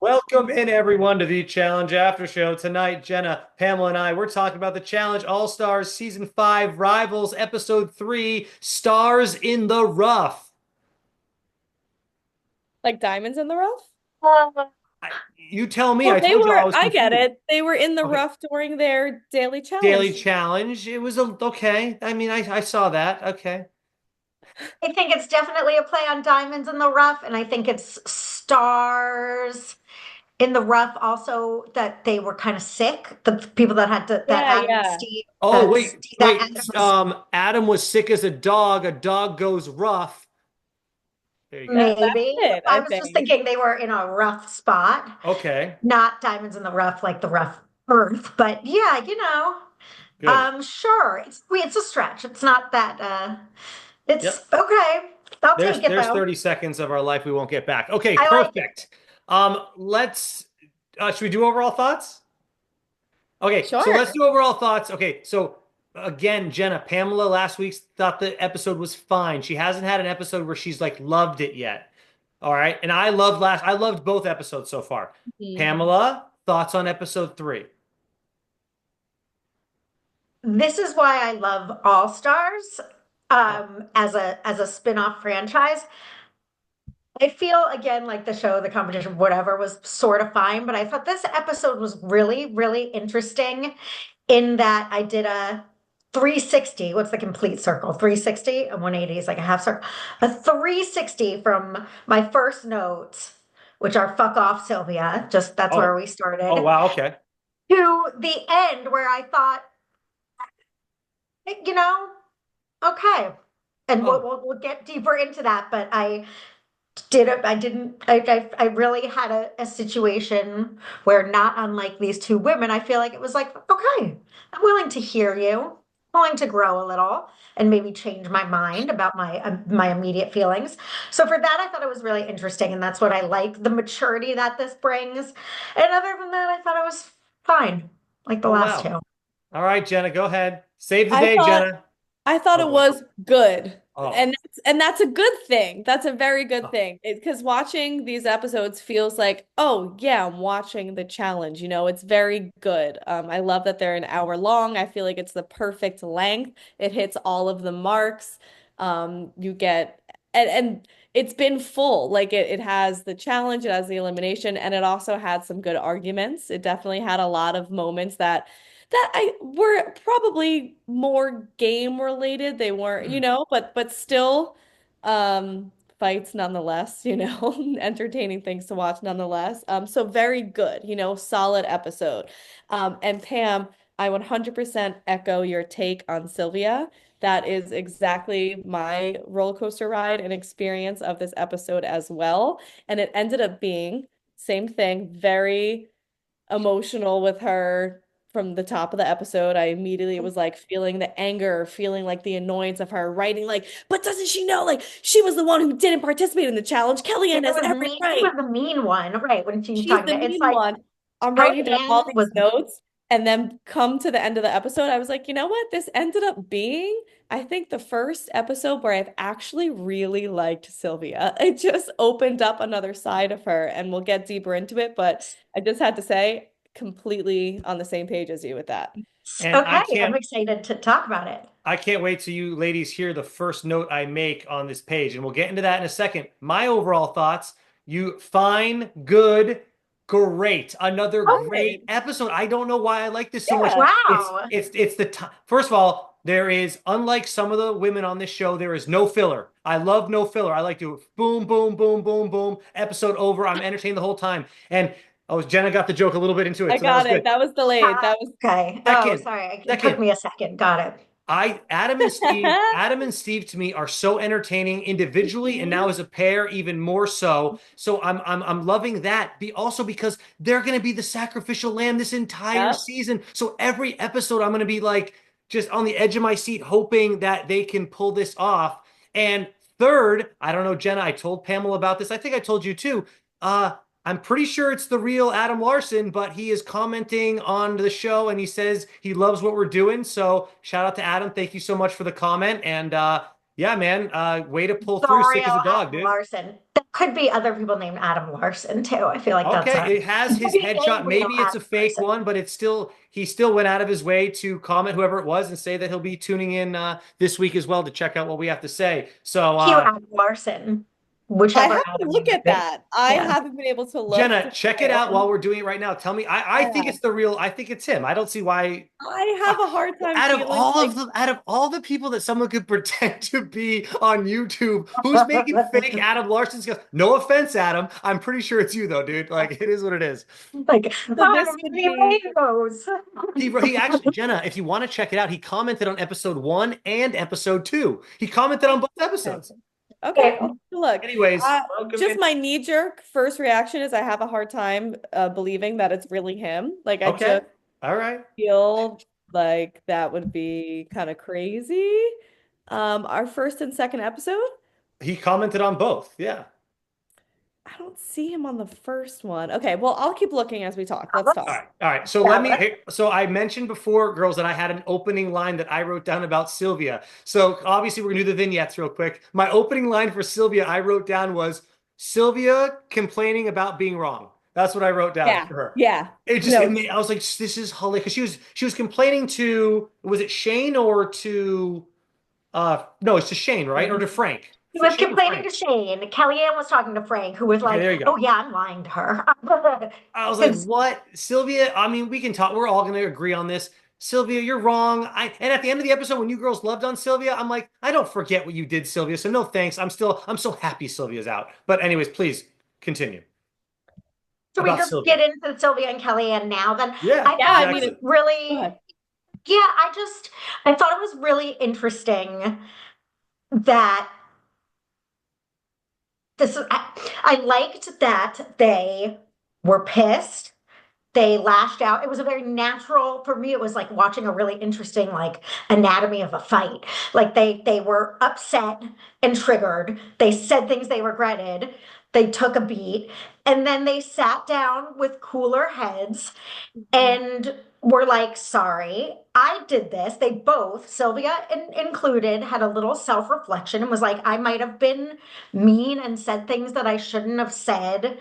Welcome in everyone to the Challenge After Show. Tonight, Jenna, Pamela, and we're talking about the Challenge All-Stars Season 5 Rivals, Episode 3, Stars in the Rough. Like diamonds in the rough? You tell me, Well, I told you I was I get confused. it. They were in the Okay. rough during their daily Daily challenge. Challenge. It was okay. I mean, I saw that. Okay. I think it's definitely a play on diamonds in the rough, and I think it's stars in the rough also that they were kind of sick. The people that had to, that Yeah, Adam and yeah. Steve, Oh, that wait, Steve, that wait. Adam was Adam was sick as a dog. A dog goes rough. There you go. That's maybe. it, I I was just think. thinking they were in a rough spot, Okay. not diamonds in the rough like the rough earth. But yeah, Good. sure. It's a stretch. It's not that it's Yep. okay. I'll There's take it there's though. 30 seconds of our life we won't get back. Okay, I like it. perfect. Let's should we do overall thoughts? Okay, so let's Sure. do overall thoughts. Okay, so again, Jenna, Pamela last week thought the episode was fine. She hasn't had an episode where she's like loved it yet. All right, and I loved both episodes so far. Mhm. Pamela, thoughts on episode 3? This is why I love All Stars Oh, as a spin-off franchise. I feel again like the show, the competition, whatever was sort of fine, but I thought this episode was really, really interesting in that I did a 360. What's the complete circle? 360 and 180 is like a half circle. A 360 from my first notes, which are fuck off, Sylvia. Just that's where oh, we oh, started, wow. Okay, to the end where I thought, you know, okay. And we'll, oh, we'll, we'll get deeper into that, but I didn't, I really had a situation where not unlike these two women, I feel like it was like, okay, I'm willing to hear you, willing to grow a little and maybe change my mind about my immediate feelings. So for that, I thought it was really interesting. And that's what I like, the maturity that this brings. And other than that, I thought it was fine, like the oh, last wow. two. All right, Jenna, go ahead. Save the I day, thought Jenna. I thought Oh it boy. was good. Oh, And that's a good thing. That's a very good oh. thing. Because watching these episodes feels like, oh yeah, I'm watching the challenge. It's very good. I love that they're an hour long. I feel like it's the perfect length. It hits all of the marks. You get and it's been full. Like it has the challenge, it has the elimination, and it also had some good arguments. It definitely had a lot of moments that I were probably more game related. They weren't, but still fights nonetheless, entertaining things to watch nonetheless. So very good, solid episode. And Pam, I 100% echo your take on Sylvia. That is exactly my roller coaster ride and experience of this episode as well. And it ended up being same thing, very emotional with her from the top of the episode. I immediately was like feeling the anger, feeling like the annoyance of her writing, like, but doesn't she know? Like, she was the one who didn't participate in the challenge. Kellyanne has every She right. was the mean one, right? When she's She's talking the to, it's mean like one. I'm writing down all Kellyanne these was notes. And then come to the end of the episode, I was like, you know what? This ended up being, I think, the first episode where I've actually really liked Sylvia. It just opened up another side of her, and we'll get deeper into it. But I just had to say, completely on the same page as you with that. And okay. I'm excited to talk about it. I can't wait till you ladies hear the first note I make on this page, and we'll get into that in a second. My overall thoughts, you fine, good, great. Another Okay. great episode. I don't know why I like this so much. Yeah. Wow. It's the time. First of all, there is, unlike some of the women on this show, there is no filler. I love no filler. I like to boom, boom, boom, boom, boom, episode over. I'm entertained the whole time. And oh, Jenna got the joke a little bit into it, I so that was got it. good. That was delayed. That was Okay. Oh, Second, sorry. It took second, me a second. Got it. Adam and Steve to me are so entertaining individually, and now Mhm. as a pair, even more so. So I'm loving that. Also because they're gonna be the sacrificial lamb this entire Yep. season. So every episode, I'm gonna be like just on the edge of my seat, hoping that they can pull this off. And third, I don't know, Jenna, I told Pamela about this. I think I told you too. Uh, I'm pretty sure it's the real Adam Larson, but he is commenting on the show and he says he loves what we're doing. So shout out to Adam. Thank you so much for the comment. And Yeah, man. Way to pull through, Sorry, sick as a dog, Adam dude. Larson. There could be other people named Adam Larson too. I feel like that's Okay, a it has his maybe headshot. real Maybe it's Adam a fake Larson. one, but it's still he still went out of his way to comment whoever it was and say that he'll be tuning in this week as well to check out what we have to say. So Hugh Adam Larson, I whichever have to Adam look you at think. that. I Yeah. haven't been able to look Jenna, to check it try out and while we're doing it right now. Tell me, I think yeah. it's the real. I think it's him. I don't see why. I have a hard time feeling like Out of all the people that someone could pretend to be on YouTube, who's making fake Adam Larson skills? No offense, Adam. I'm pretty sure it's you though, dude. Like it is what it is. Like, so oh, this would maybe be rainbows. He actually, Jenna, if you want to check it out, he commented on episode 1 and episode 2. He commented on both okay. episodes. Okay, Okay. I'll take a look. Anyways, Uh, welcome just in. my knee-jerk first reaction is I have a hard time believing that it's really him. Like I Okay. just All right. feel like that would be kind of crazy. Our first and second episode, He commented on both. Yeah. I don't see him on the first one. Okay, well, I'll keep looking as we talk. Let's Let's, talk. All right. All right. So yeah, let me. So I mentioned before, girls, that I had an opening line that I wrote down about Sylvia. So obviously, we're gonna do the vignettes real quick. My opening line for Sylvia I wrote down was Sylvia complaining about being wrong. That's what I wrote down Yeah, for her. yeah. It just, No, I was like, this is hilarious. Because she was complaining to, was it Shane or to, no, it's to Shane, right? Or to Frank? he was Shane or complaining Frank? to Shane. Kellyanne was talking to Frank, who was Okay, like, there you go. "Oh yeah, I'm lying to her." I was like, Because what? Sylvia, I mean, we can talk. We're all going to agree on this. Sylvia, you're wrong. And at the end of the episode, when you girls loved on Sylvia, I'm like, I don't forget what you did, Sylvia. So no thanks. I'm so happy Sylvia's out. But anyways, please continue should we about just Sylvia. get into Sylvia and Kellyanne now? Then Yeah, I yeah, thought I it mean, was exactly. go really, ahead. yeah. I thought it was really interesting that this. I liked that they were pissed. They lashed out. It was a very natural for me. It was like watching a really interesting like anatomy of a fight. Like they were upset and triggered. They said things they regretted. They took a beat and then they sat down with cooler heads Mhm. and were like, sorry, I did this. They both, Sylvia included, had a little self reflection and was like, I might have been mean and said things that I shouldn't have said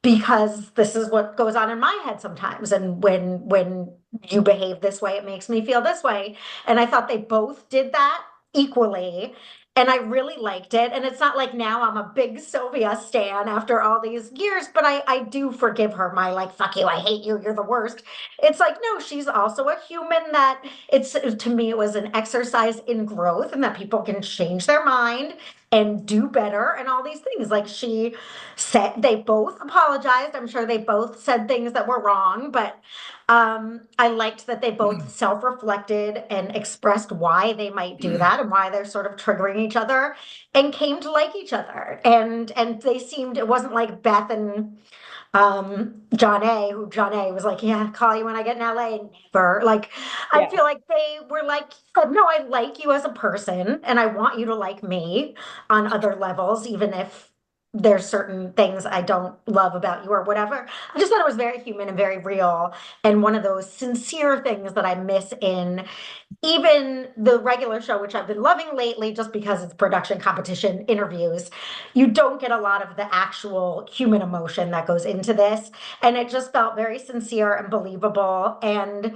because this is what goes on in my head sometimes, and when you behave this way it makes me feel this way, and I thought they both did that equally, and I really liked it. And it's not like now I'm a big Sylvia stan after all these years, but I do forgive her my like fuck you, I hate you, you're the worst. It's like no, she's also a human. That it's, to me it was an exercise in growth and that people can change their mind and do better and all these things. Like she said, they both apologized. I'm sure they both said things that were wrong, but I liked that they both self-reflected and expressed why they might do that and why they're sort of triggering each other and came to like each other. And they seemed, it wasn't like Beth and John A, who John A was like, yeah, call you when I get in LA. Never. Like, I Yeah. feel like they were like, no, I like you as a person and I want you to like me on other levels, even if there's certain things I don't love about you or whatever. I just thought it was very human and very real, and one of those sincere things that I miss in even the regular show, which I've been loving lately just because it's production competition interviews. You don't get a lot of the actual human emotion that goes into this. And it just felt very sincere and believable. And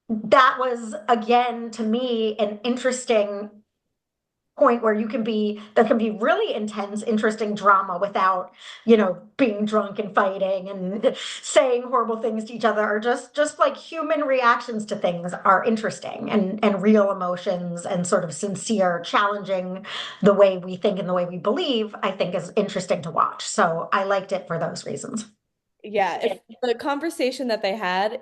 that was, again, to me, an interesting point where there can be really intense, interesting drama without, being drunk and fighting and saying horrible things to each other, or just like human reactions to things are interesting, and real emotions and sort of sincere, challenging the way we think and the way we believe, I think is interesting to watch. So I liked it for those reasons. Yeah, if the conversation that they had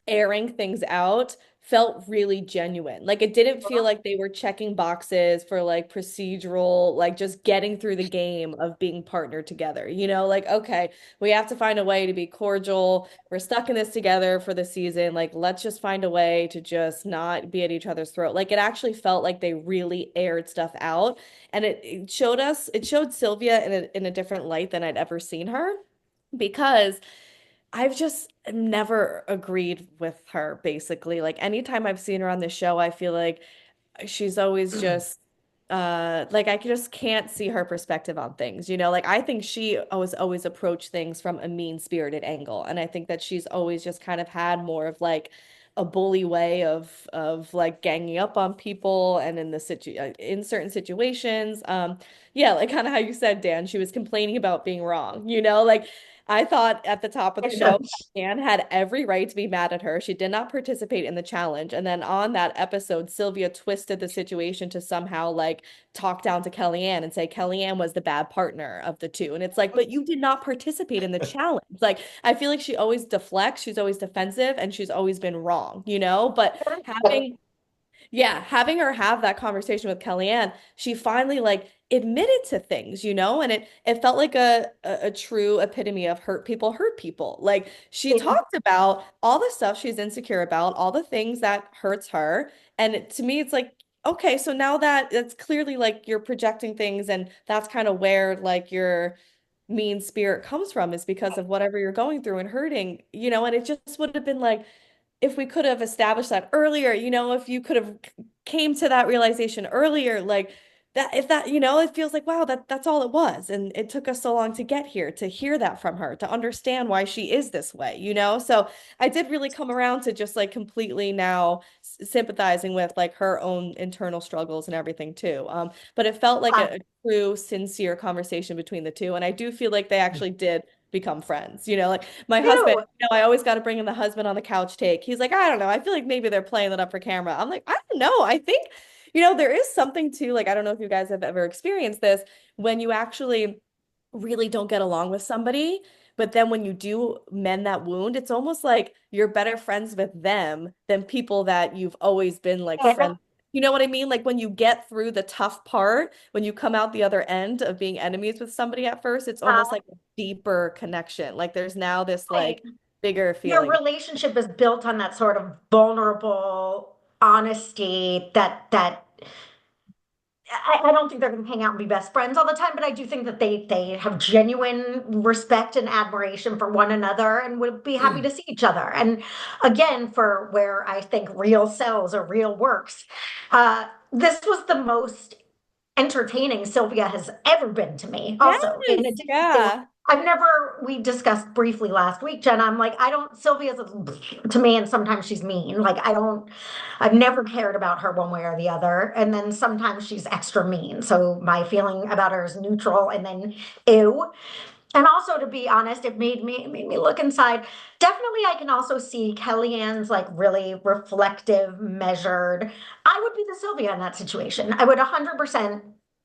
airing things out felt really genuine. Like it didn't feel like they were checking boxes for like procedural, like just getting through the game of being partnered together. Like, okay, we have to find a way to be cordial. We're stuck in this together for the season. Like, let's just find a way to just not be at each other's throat. Like it actually felt like they really aired stuff out. And it showed Sylvia in a different light than I'd ever seen her because I've just never agreed with her, basically. Like anytime I've seen her on the show, I feel like she's always just like I just can't see her perspective on things, you know? Like I think she always approached things from a mean-spirited angle. And I think that she's always just kind of had more of like a bully way of like ganging up on people and in in certain situations. Yeah, like kind of how you said, Dan, she was complaining about being wrong, you know? Like I thought at the top of the show, Anne had every right to be mad at her. She did not participate in the challenge. And then on that episode, Sylvia twisted the situation to somehow like talk down to Kellyanne and say Kellyanne was the bad partner of the two. And it's like, but you did not participate in the challenge. Like, I feel like she always deflects, she's always defensive, and she's always been wrong, you know? But having her have that conversation with Kellyanne, she finally like admitted to things, you know, and it felt like a true epitome of hurt people. Like she talked about all the stuff she's insecure about, all the things that hurts her, and to me, it's like, okay, so now that it's clearly like you're projecting things, and that's kind of where like your mean spirit comes from is because of whatever you're going through and hurting, you know, and it just would have been like if we could have established that earlier, you know, if you could have came to that realization earlier, like that, if that, you know, it feels like, wow, that's all it was. And it took us so long to get here, to hear that from her, to understand why she is this way, you know? So I did really come around to just like completely now sympathizing with like her own internal struggles and everything too. But it felt like a true, sincere conversation between the two. And I do feel like they actually did become friends. You know, like my husband, Ew. you know, I always got to bring in the husband on the couch take. He's like, I don't know. I feel like maybe they're playing that up for camera. I'm like, I don't know. I think, you know, there is something to like, I don't know if you guys have ever experienced this when you actually really don't get along with somebody. But then when you do mend that wound, it's almost like you're better friends with them than people that you've always been like friends. You know what I mean? Like when you get through the tough part, when you come out the other end of being enemies with somebody at first, it's almost like a deeper connection. Like there's now this Right. like bigger Your feeling. relationship is built on that sort of vulnerable honesty that I don't think they're going to hang out and be best friends all the time, but I do think that they have genuine respect and admiration for one another and would be happy to see each other. And again, for where I think real sells or real works, this was the most entertaining Sylvia has ever been to me. Also, in Yes, addition to, yeah. I've never, we discussed briefly last week, Jenna. I'm like, I don't, Sylvia's to me, and sometimes she's mean. Like, I've never cared about her one way or the other. And then sometimes she's extra mean. So my feeling about her is neutral and then ew. And also, to be honest, it made me look inside. Definitely, I can also see Kellyanne's like really reflective, measured. I would be the Sylvia in that situation. I would 100%.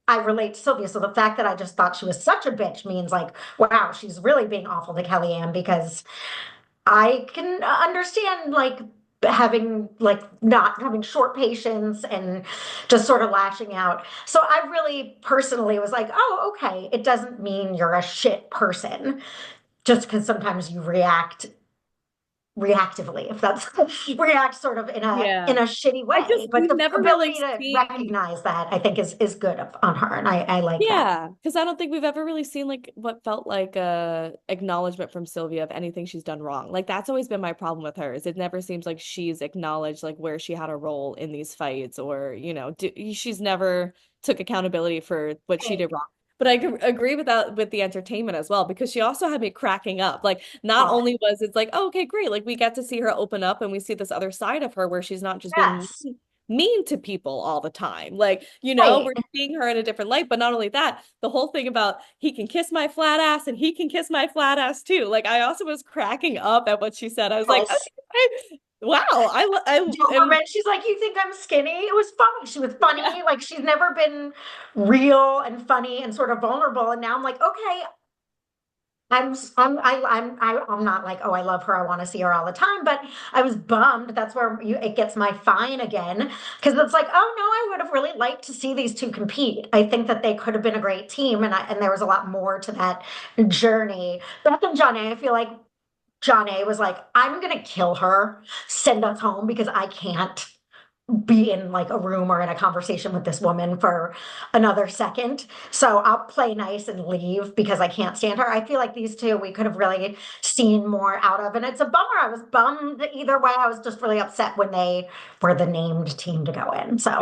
I relate to Sylvia. So the fact that I just thought she was such a bitch means like, wow, she's really being awful to Kellyanne because I can understand like having like not having short patience and just sort of lashing out. So I really personally was like, oh, okay, it doesn't mean you're a shit person just because sometimes you react reactively, if that's react sort of Yeah. in a shitty I just way. But we've the never really ability to seen. recognize that I think is good on her, and I like that. Yeah, because I don't think we've ever really seen like what felt like a acknowledgement from Sylvia of anything she's done wrong. Like that's always been my problem with her is it never seems like she's acknowledged like where she had a role in these fights or you know she's never took accountability for what she Hey, did wrong. But I agree with that with the entertainment as well because she also had me cracking up. Like not oh, only was it's like oh, okay great like we get to see her open up and we see this other side of her where she's not just being yes, mean to people all the time. Like, you know, right, we're seeing her in a different light. But not only that, the whole thing about he can kiss my flat ass and he can kiss my flat ass too. Like, I also was cracking up at what she said. I was like, yes. wow, am, Doberman, she's like, you think I'm skinny? It was funny. She was yeah, funny. Like she's never been real and funny and sort of vulnerable. And now I'm like, okay, I'm not like, oh, I love her. I want to see her all the time. But I was bummed. That's where it gets my fine again. Because it's like, oh no, I would have really liked to see these two compete. I think that they could have been a great team. And there was a lot more to that journey. Beth and Johnny, I feel like John A was like, I'm gonna kill her, send us home because I can't. be in like a room or in a conversation with this woman for another second. So I'll play nice and leave because I can't stand her. I feel like these two we could have really seen more out of. And it's a bummer. I was bummed either way. I was just really upset when they were the named team to go in. So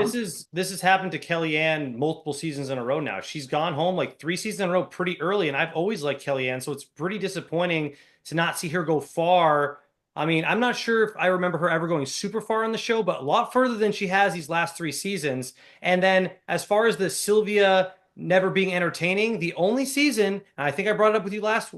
This has happened to Kellyanne multiple seasons in a row now. She's gone home like 3 seasons in a row pretty early, and I've always liked Kellyanne, so it's pretty disappointing to not see her go far. I mean, I'm not sure if I remember her ever going super far on the show, but a lot further than she has these last 3 seasons. And then as far as the Sylvia never being entertaining, the only season, and I think I brought it up with you last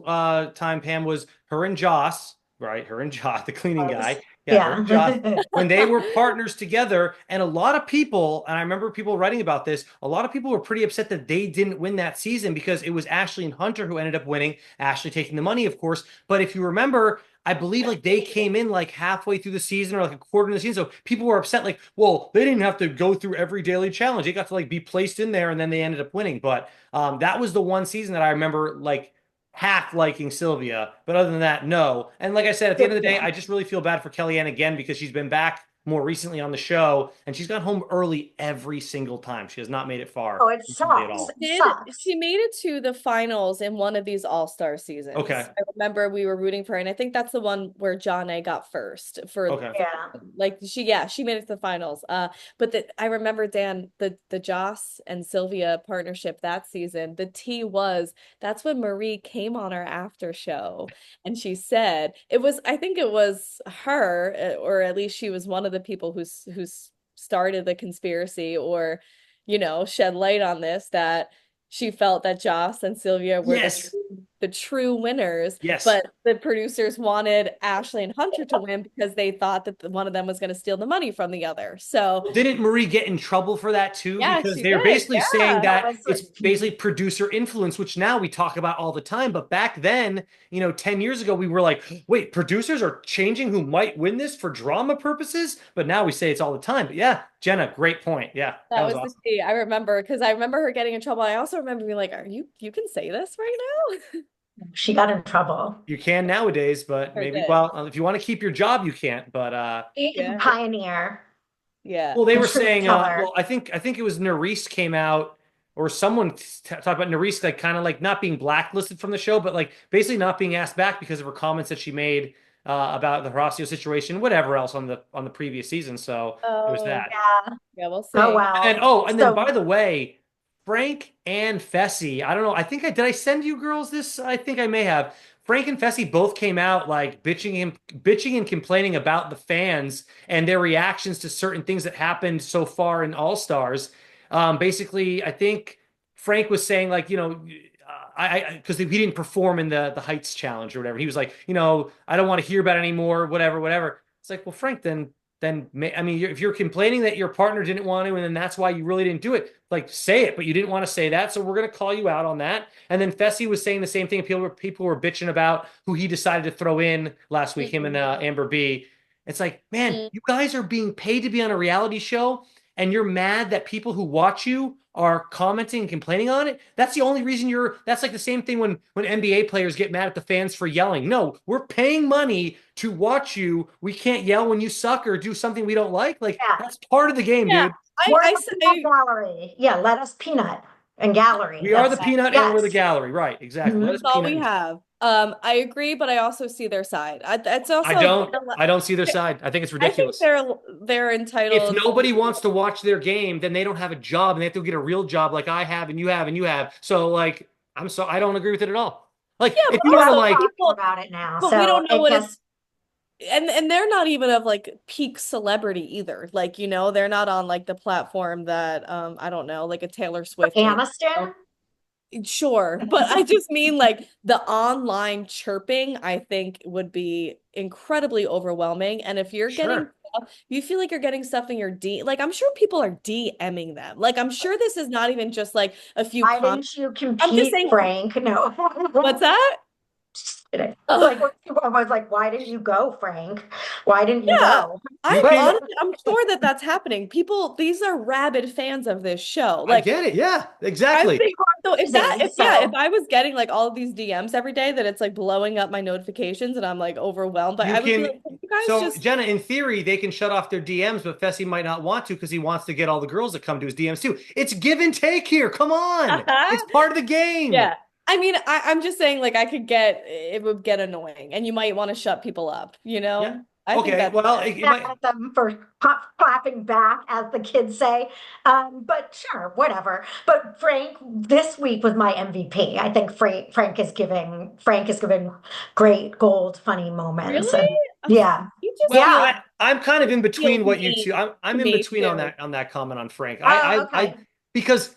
time, Pam, was her and Joss, right? Her and Joss, the cleaning guy. Yeah, her and Joss yeah. when they were partners together. And a lot of people, and I remember people writing about this, a lot of people were pretty upset that they didn't win that season because it was Ashley and Hunter who ended up winning, Ashley taking the money, of course. But if you remember, I believe like they came in like halfway through the season or like a quarter of the season. So people were upset, like, well, they didn't have to go through every daily challenge. They got to like be placed in there and then they ended up winning. But that was the one season that I remember like half liking Sylvia, but other than that, no. And like I said, at the end of the day, Yeah. I just really feel bad for Kellyanne again because she's been back more recently on the show and she's gone home early every single time. She has not made it far Oh, it recently at sucks. all. It Did sucks. she made it to the finals in one of these All-Star Okay. seasons? I remember we were rooting for her, and I think that's the one where John A got first Okay. Yeah. like she made it to the finals. But I remember Dan the Joss and Sylvia partnership that season. The tea was that's when Marie came on our after show, and she said it was I think it was her, or at least she was one of the people who's started the conspiracy or shed light on this, that she felt that Joss and Sylvia were Yes. the true winners, Yes. but the producers wanted Ashley and Hunter to win because they thought that one of them was going to steal the money from the other. So, Well, didn't Marie get in trouble for that too? yeah, Because she they're did. basically saying Yeah. That that was it's basically producer influence, which now we talk about all the time. But back then, 10 years ago, we were like, wait, producers are changing who might win this for drama purposes? But now we say it's all the time. But yeah, Jenna, great point. Yeah, that That was was the awesome. tea. I remember because I remember her getting in trouble. I also remember being like, "Are you can say this right now?" she got in trouble. You can nowadays, but Or maybe, did. well, if you want to keep your job, you can't. But A Yeah. pioneer, Yeah. well, they a were truth saying, teller. well, I think it was Nerys came out, or someone talked about Nerys like kind of like not being blacklisted from the show, but like basically not being asked back because of her comments that she made about the Horacio situation, whatever else on the previous season. So there was Oh, that. Yeah. yeah, we'll Oh see. And well. oh, and then by So the way, Frank and Fessy, I don't know. I think I did I send you girls this? I think I may have. Frank and Fessy both came out like bitching and complaining about the fans and their reactions to certain things that happened so far in All Stars. Basically, I think Frank was saying like, I because he didn't perform in the Heights challenge or whatever. He was like, I don't want to hear about it anymore, whatever, whatever. It's like, well, Frank, then I mean, if you're complaining that your partner didn't want to, and then that's why you really didn't do it, like say it, but you didn't want to say that, so we're gonna call you out on that. And then Fessy was saying the same thing. People were bitching about who he decided to throw in last week, him and Mhm. Amber B. It's like, man, Mm. you guys are being paid to be on a reality show, and you're mad that people who watch you are commenting and complaining on it. That's the only reason you're. That's like the same thing when NBA players get mad at the fans for yelling. No, we're paying money to watch you. We can't yell when you suck or do something we don't like. Like yeah, that's part of the game, Yeah, dude. we're I the peanut say gallery. Yeah, let us peanut and gallery. We are the That's peanut and we're the yes. gallery. Right, exactly. Let Mhm. us that's all peanut. we have. I agree, but I also see their side. It's I also don't. I don't see their side. I think it's I think ridiculous. they're If entitled nobody to. wants to watch their game, then they don't have a job and they have to get a real job like I have and you have and you have. So like, I don't agree with it at all. Like, Yeah, if but you We're want to all also like, talking people, about it now, but we so don't know it what it's just and they're not even of like peak celebrity either. Like, they're not on like the platform that I don't know, like a Taylor Swift or Aniston. sure, but I just mean like the online chirping, I think would be incredibly overwhelming. And if you're getting sure, stuff, you feel like you're getting stuff in your like I'm sure people are DMing them. Like I'm sure this is not even just like a few Why comments. didn't you I'm just compete, saying, Frank? No. what's that? Just kidding. Like, I was like, why didn't you go, Frank? Why didn't you Yeah, go? You I'm can, honestly, I'm sure that that's happening. People, these are rabid fans of this show. I Like, get it. Yeah, I exactly. think so. If that, Amazing. if yeah, if So I was getting like all of these DMs every day, that it's like blowing up my notifications and I'm like overwhelmed, but You I would be can, like, "Can you guys so just, Jenna, in theory, they can shut off their DMs, but Fessy might not want to because he wants to get all the girls that come to his DMs too. It's give and take here. Come on. It's part of the game. yeah. I mean, I'm just saying, like, I could get it would get annoying, and you might want to shut people up. You Yeah. know, I think Okay. that's Well, fair. it mad might. at them for clapping back, as the kids say. But sure, whatever. But Frank, this week was my MVP. I think Frank is giving great gold funny moments, Really? and Ugh, yeah, you just Well, feel yeah. I'm kind of in between what you mean two. I'm to in me between too. on that comment on Frank. Oh, okay. Because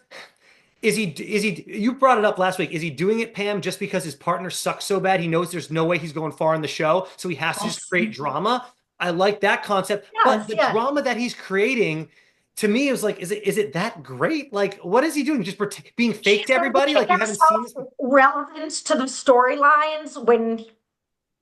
you brought it up last week. Is he doing it, Pam, just because his partner sucks so bad? He knows there's no way he's going far in the show, so he has to just Yes, create drama. I like that concept, but yes, the yeah. drama that he's creating to me is like, is it that great? Like, what is he doing? Just being fake He's to been everybody? Like making you haven't seen himself this? relevant to the storylines when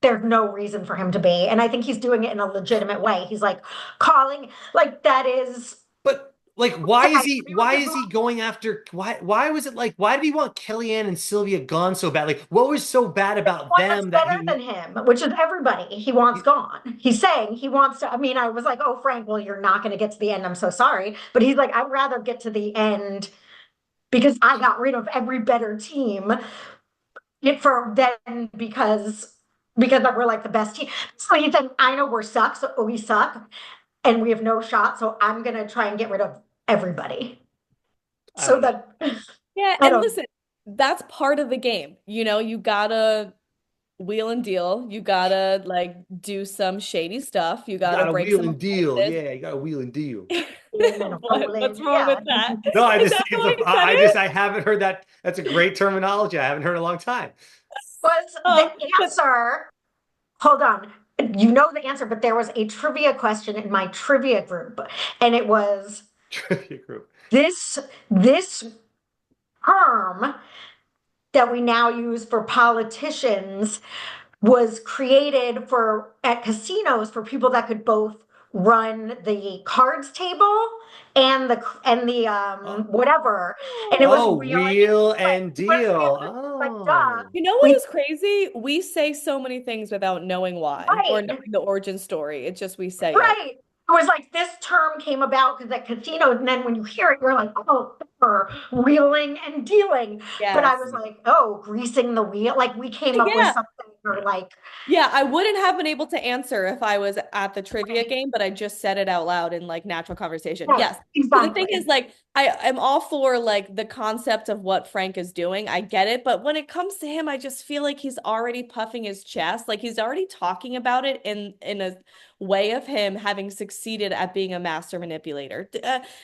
there's no reason for him to be. And I think he's doing it in a legitimate way. He's like calling, like, that is. But like, Okay, I agree with why your is he book. going after why was it like why did he want Kellyanne and Sylvia gone so bad? Like, what was so bad about One that's them that better than him, which is everybody he wants gone. He's saying he wants to. I mean, I was like, oh, Frank, well, you're not going to get to the end. I'm so sorry. But he's like, I'd rather get to the end because I got rid of every better team for then because we're like the best team. So he's saying, I know we suck, and we have no shot. So I'm gonna try and get rid of everybody. I So don't know. that Yeah, I and don't. listen, that's part of the game. You know, you gotta wheel and deal. You gotta like do some shady stuff. You You gotta got a break wheel some and deal. alliances. Yeah, you got a wheel and deal. And What's rolling, wrong yeah. with that? No, I Is just that think the it's way you said it? I haven't heard that. That's a great terminology. I haven't heard in a long time. Was the But answer? Hold on. You know the answer, but there was a trivia question in my trivia group, and it was Trivia group. this term that we now use for politicians was created for at casinos for people that could both run the cards table and the Oh, whatever, and it was oh, wheeling wheel and and dealing. deal. Like duh, Oh. you know what we is crazy? We say so many things without knowing why or right. knowing the origin story. It's just we say it. Right. It was like this term came about because at casinos, and then when you hear it, you're like, oh, for wheeling and dealing. But I Yes. was like, oh, greasing the wheel. Like we came up with Yeah. something or like, Yeah, I wouldn't have been able to answer if I was at the trivia game, but I just said it out loud in like natural conversation. yes, Yes. So the thing exactly. is, like, I am all for like the concept of what Frank is doing. I get it, but when it comes to him, I just feel like he's already puffing his chest. Like he's already talking about it in a way of him having succeeded at being a master manipulator.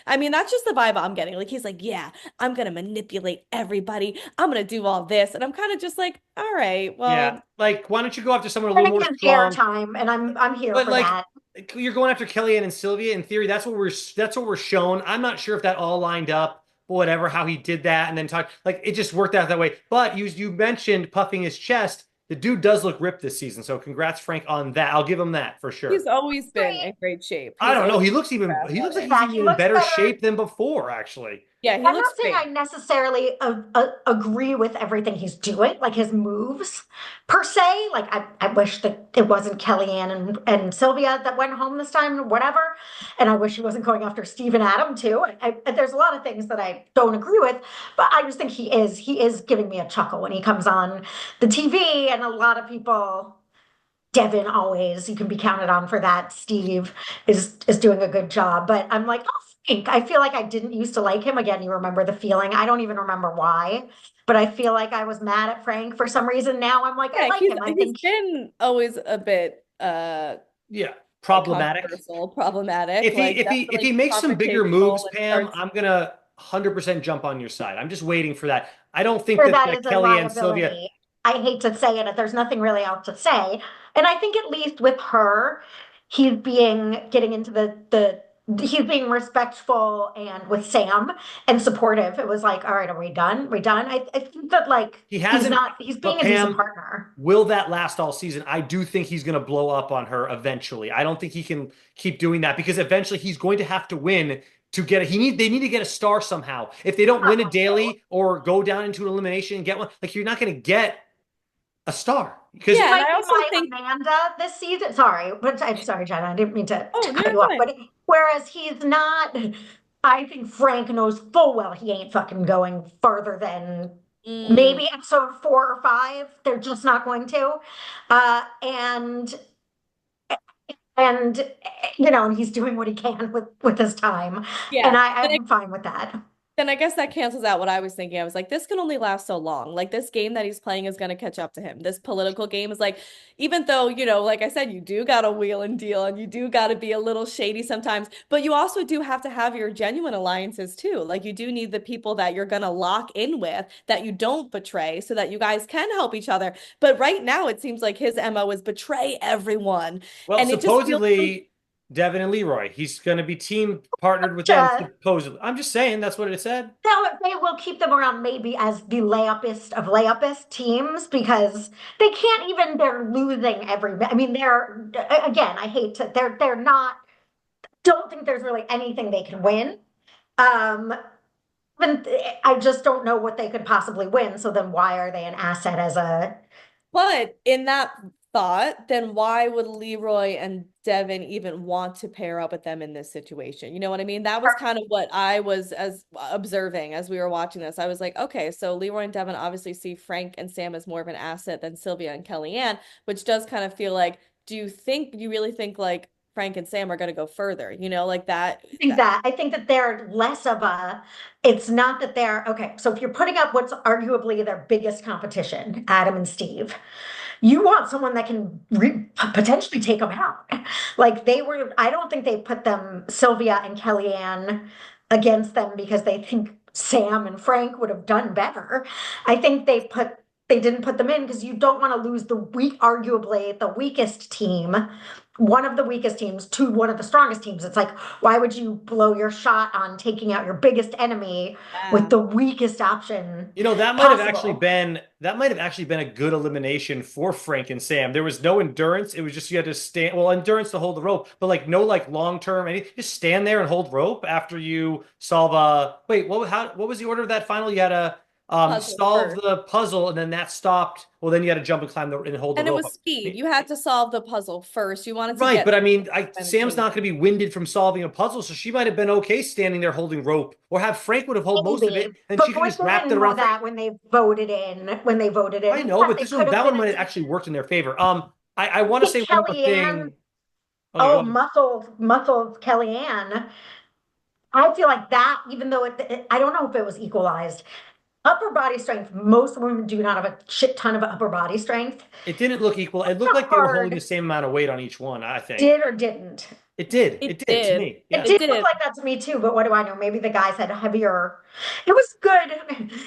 I mean, that's just the vibe I'm getting. Like he's like, yeah, I'm gonna manipulate everybody. I'm gonna do all this, and I'm kind of just like, all right, Yeah. well. Like, why don't you go after someone a little Trying to more give strong? airtime, and I'm here But for like that. you're going after Kellyanne and Sylvia in theory. That's what we're shown. I'm not sure if that all lined up, but whatever, how he did that and then talk like it just worked out that way. But you mentioned puffing his chest. The dude does look ripped this season. So congrats, Frank, on that. I'll give him that for He's sure. always been Right. in great shape. I He's don't know. always super He looks like athletic. he's Yeah, even he in looks better better. shape than before, actually. Yeah, he I'm looks not saying I great. necessarily agree with everything he's doing, like his moves per se. Like I wish that it wasn't Kellyanne and Sylvia that went home this time, or whatever. And I wish he wasn't going after Steve and Adam too. There's a lot of things that I don't agree with, but I just think he is giving me a chuckle when he comes on the TV, and a lot of people. Devin always, you can be counted on for that. Steve is doing a good job, but I'm like, oh, Frank. I feel like I didn't used to like him. Again, you remember the feeling. I don't even remember why, but I feel like I was mad at Frank for some reason. Now I'm like, I Yeah, like him. I he's think been always a bit Yeah. like Problematic. controversial, problematic, like If he definitely makes some bigger moves, confrontational and Pam, starts. I'm gonna 100% jump on your side. I'm just waiting for that. I don't think sure that that is a Kelly and Sylvia. liability. I hate to say it, there's nothing really else to say. And I think at least with her, he's being getting into the he's being respectful and with Sam and supportive. It was like, all right, are we done? We done? I think that like He hasn't, he's but being a decent Pam, partner. will that last all season? I do think he's going to blow up on her eventually. I don't think he can keep doing that because eventually he's going to have to win to get it. They need to get a star somehow. If they don't win a daily or go down into an elimination and get one, like you're not going to get a star because He Yeah, and might I be also my think, Amanda this season. Sorry, but I'm sorry, Jenna. I didn't mean oh, to no, cut you're you off. fine. But whereas he's not, I think Frank knows full well he ain't fucking going further than Mm, maybe episode 4 or 5. They're just not going to. Uh, and and and he's doing what he can with his time, and yeah. I'm fine with that. Then I guess that cancels out what I was thinking. I was like, this can only last so long. Like this game that he's playing is going to catch up to him. This political game is like, even though, like I said, you do got to wheel and deal and you do got to be a little shady sometimes, but you also do have to have your genuine alliances too. Like you do need the people that you're going to lock in with that you don't betray so that you guys can help each other. But right now it seems like his MO is betray everyone. well, And it just feels so. supposedly Devin and Leroy, he's going to be team partnered with them. Uh, Supposedly, I'm just saying that's what it said. they will keep them around maybe as the layupist of layupist teams because they can't even, they're losing I mean, they're, again, I hate to, they're not, don't think there's really anything they can win. Um, but I just don't know what they could possibly win. So then why are they an asset as a But in that thought, then why would Leroy and Devin even want to pair up with them in this situation? You know what I mean? That was kind of what I was as observing as we were watching this. I was like, okay, so Leroy and Devin obviously see Frank and Sam as more of an asset than Sylvia and Kellyanne, which does kind of feel like, you really think like Frank and Sam are going to go further? Like that, think that I think that they're less of a, it's not that they're okay. So if you're putting up what's arguably their biggest competition, Adam and Steve, you want someone that can potentially take them out. Like they were, I don't think they put them, Sylvia and Kellyanne, against them because they think Sam and Frank would have done better. I think they didn't put them in because you don't want to lose arguably the weakest team, one of the weakest teams to one of the strongest teams. It's like, why would you blow your shot on taking out your biggest enemy with yeah. the weakest option That might have actually possible? been a good elimination for Frank and Sam. There was no endurance. It was just you had to stand, well, endurance to hold the rope, but like no like long term any just stand there and hold rope after you solve a wait, what was the order of that final? You had to Puzzle solve first. the puzzle and then that stopped. Well, then you had to jump and climb and hold the And it rope was up. speed. You had to solve the puzzle first. You wanted to Right, but get I mean, kind of Sam's not change. going to be winded from solving a puzzle, so she might have been okay standing there holding rope, or have Frank would have held most of it, Maybe, and she but could boy, just they wrapped didn't it know around Frank. that when they voted in. When they voted in, I know, yeah, but they this could one, have that been one a might have team. actually worked in their favor. I I want to think say one more Kellyanne, thing. Okay, go oh, ahead. muscles, Kellyanne. I feel like that, even though I don't know if it was equalized. Upper body strength, most women do not have a shit ton of upper body strength. It didn't look equal. It looked It's like they were holding the hard, same amount of weight on each one, I think. did or didn't. It did. It It did to did. me. It Yeah. It did look did. like that to me too, but what do I know? Maybe the guys had heavier. It was good.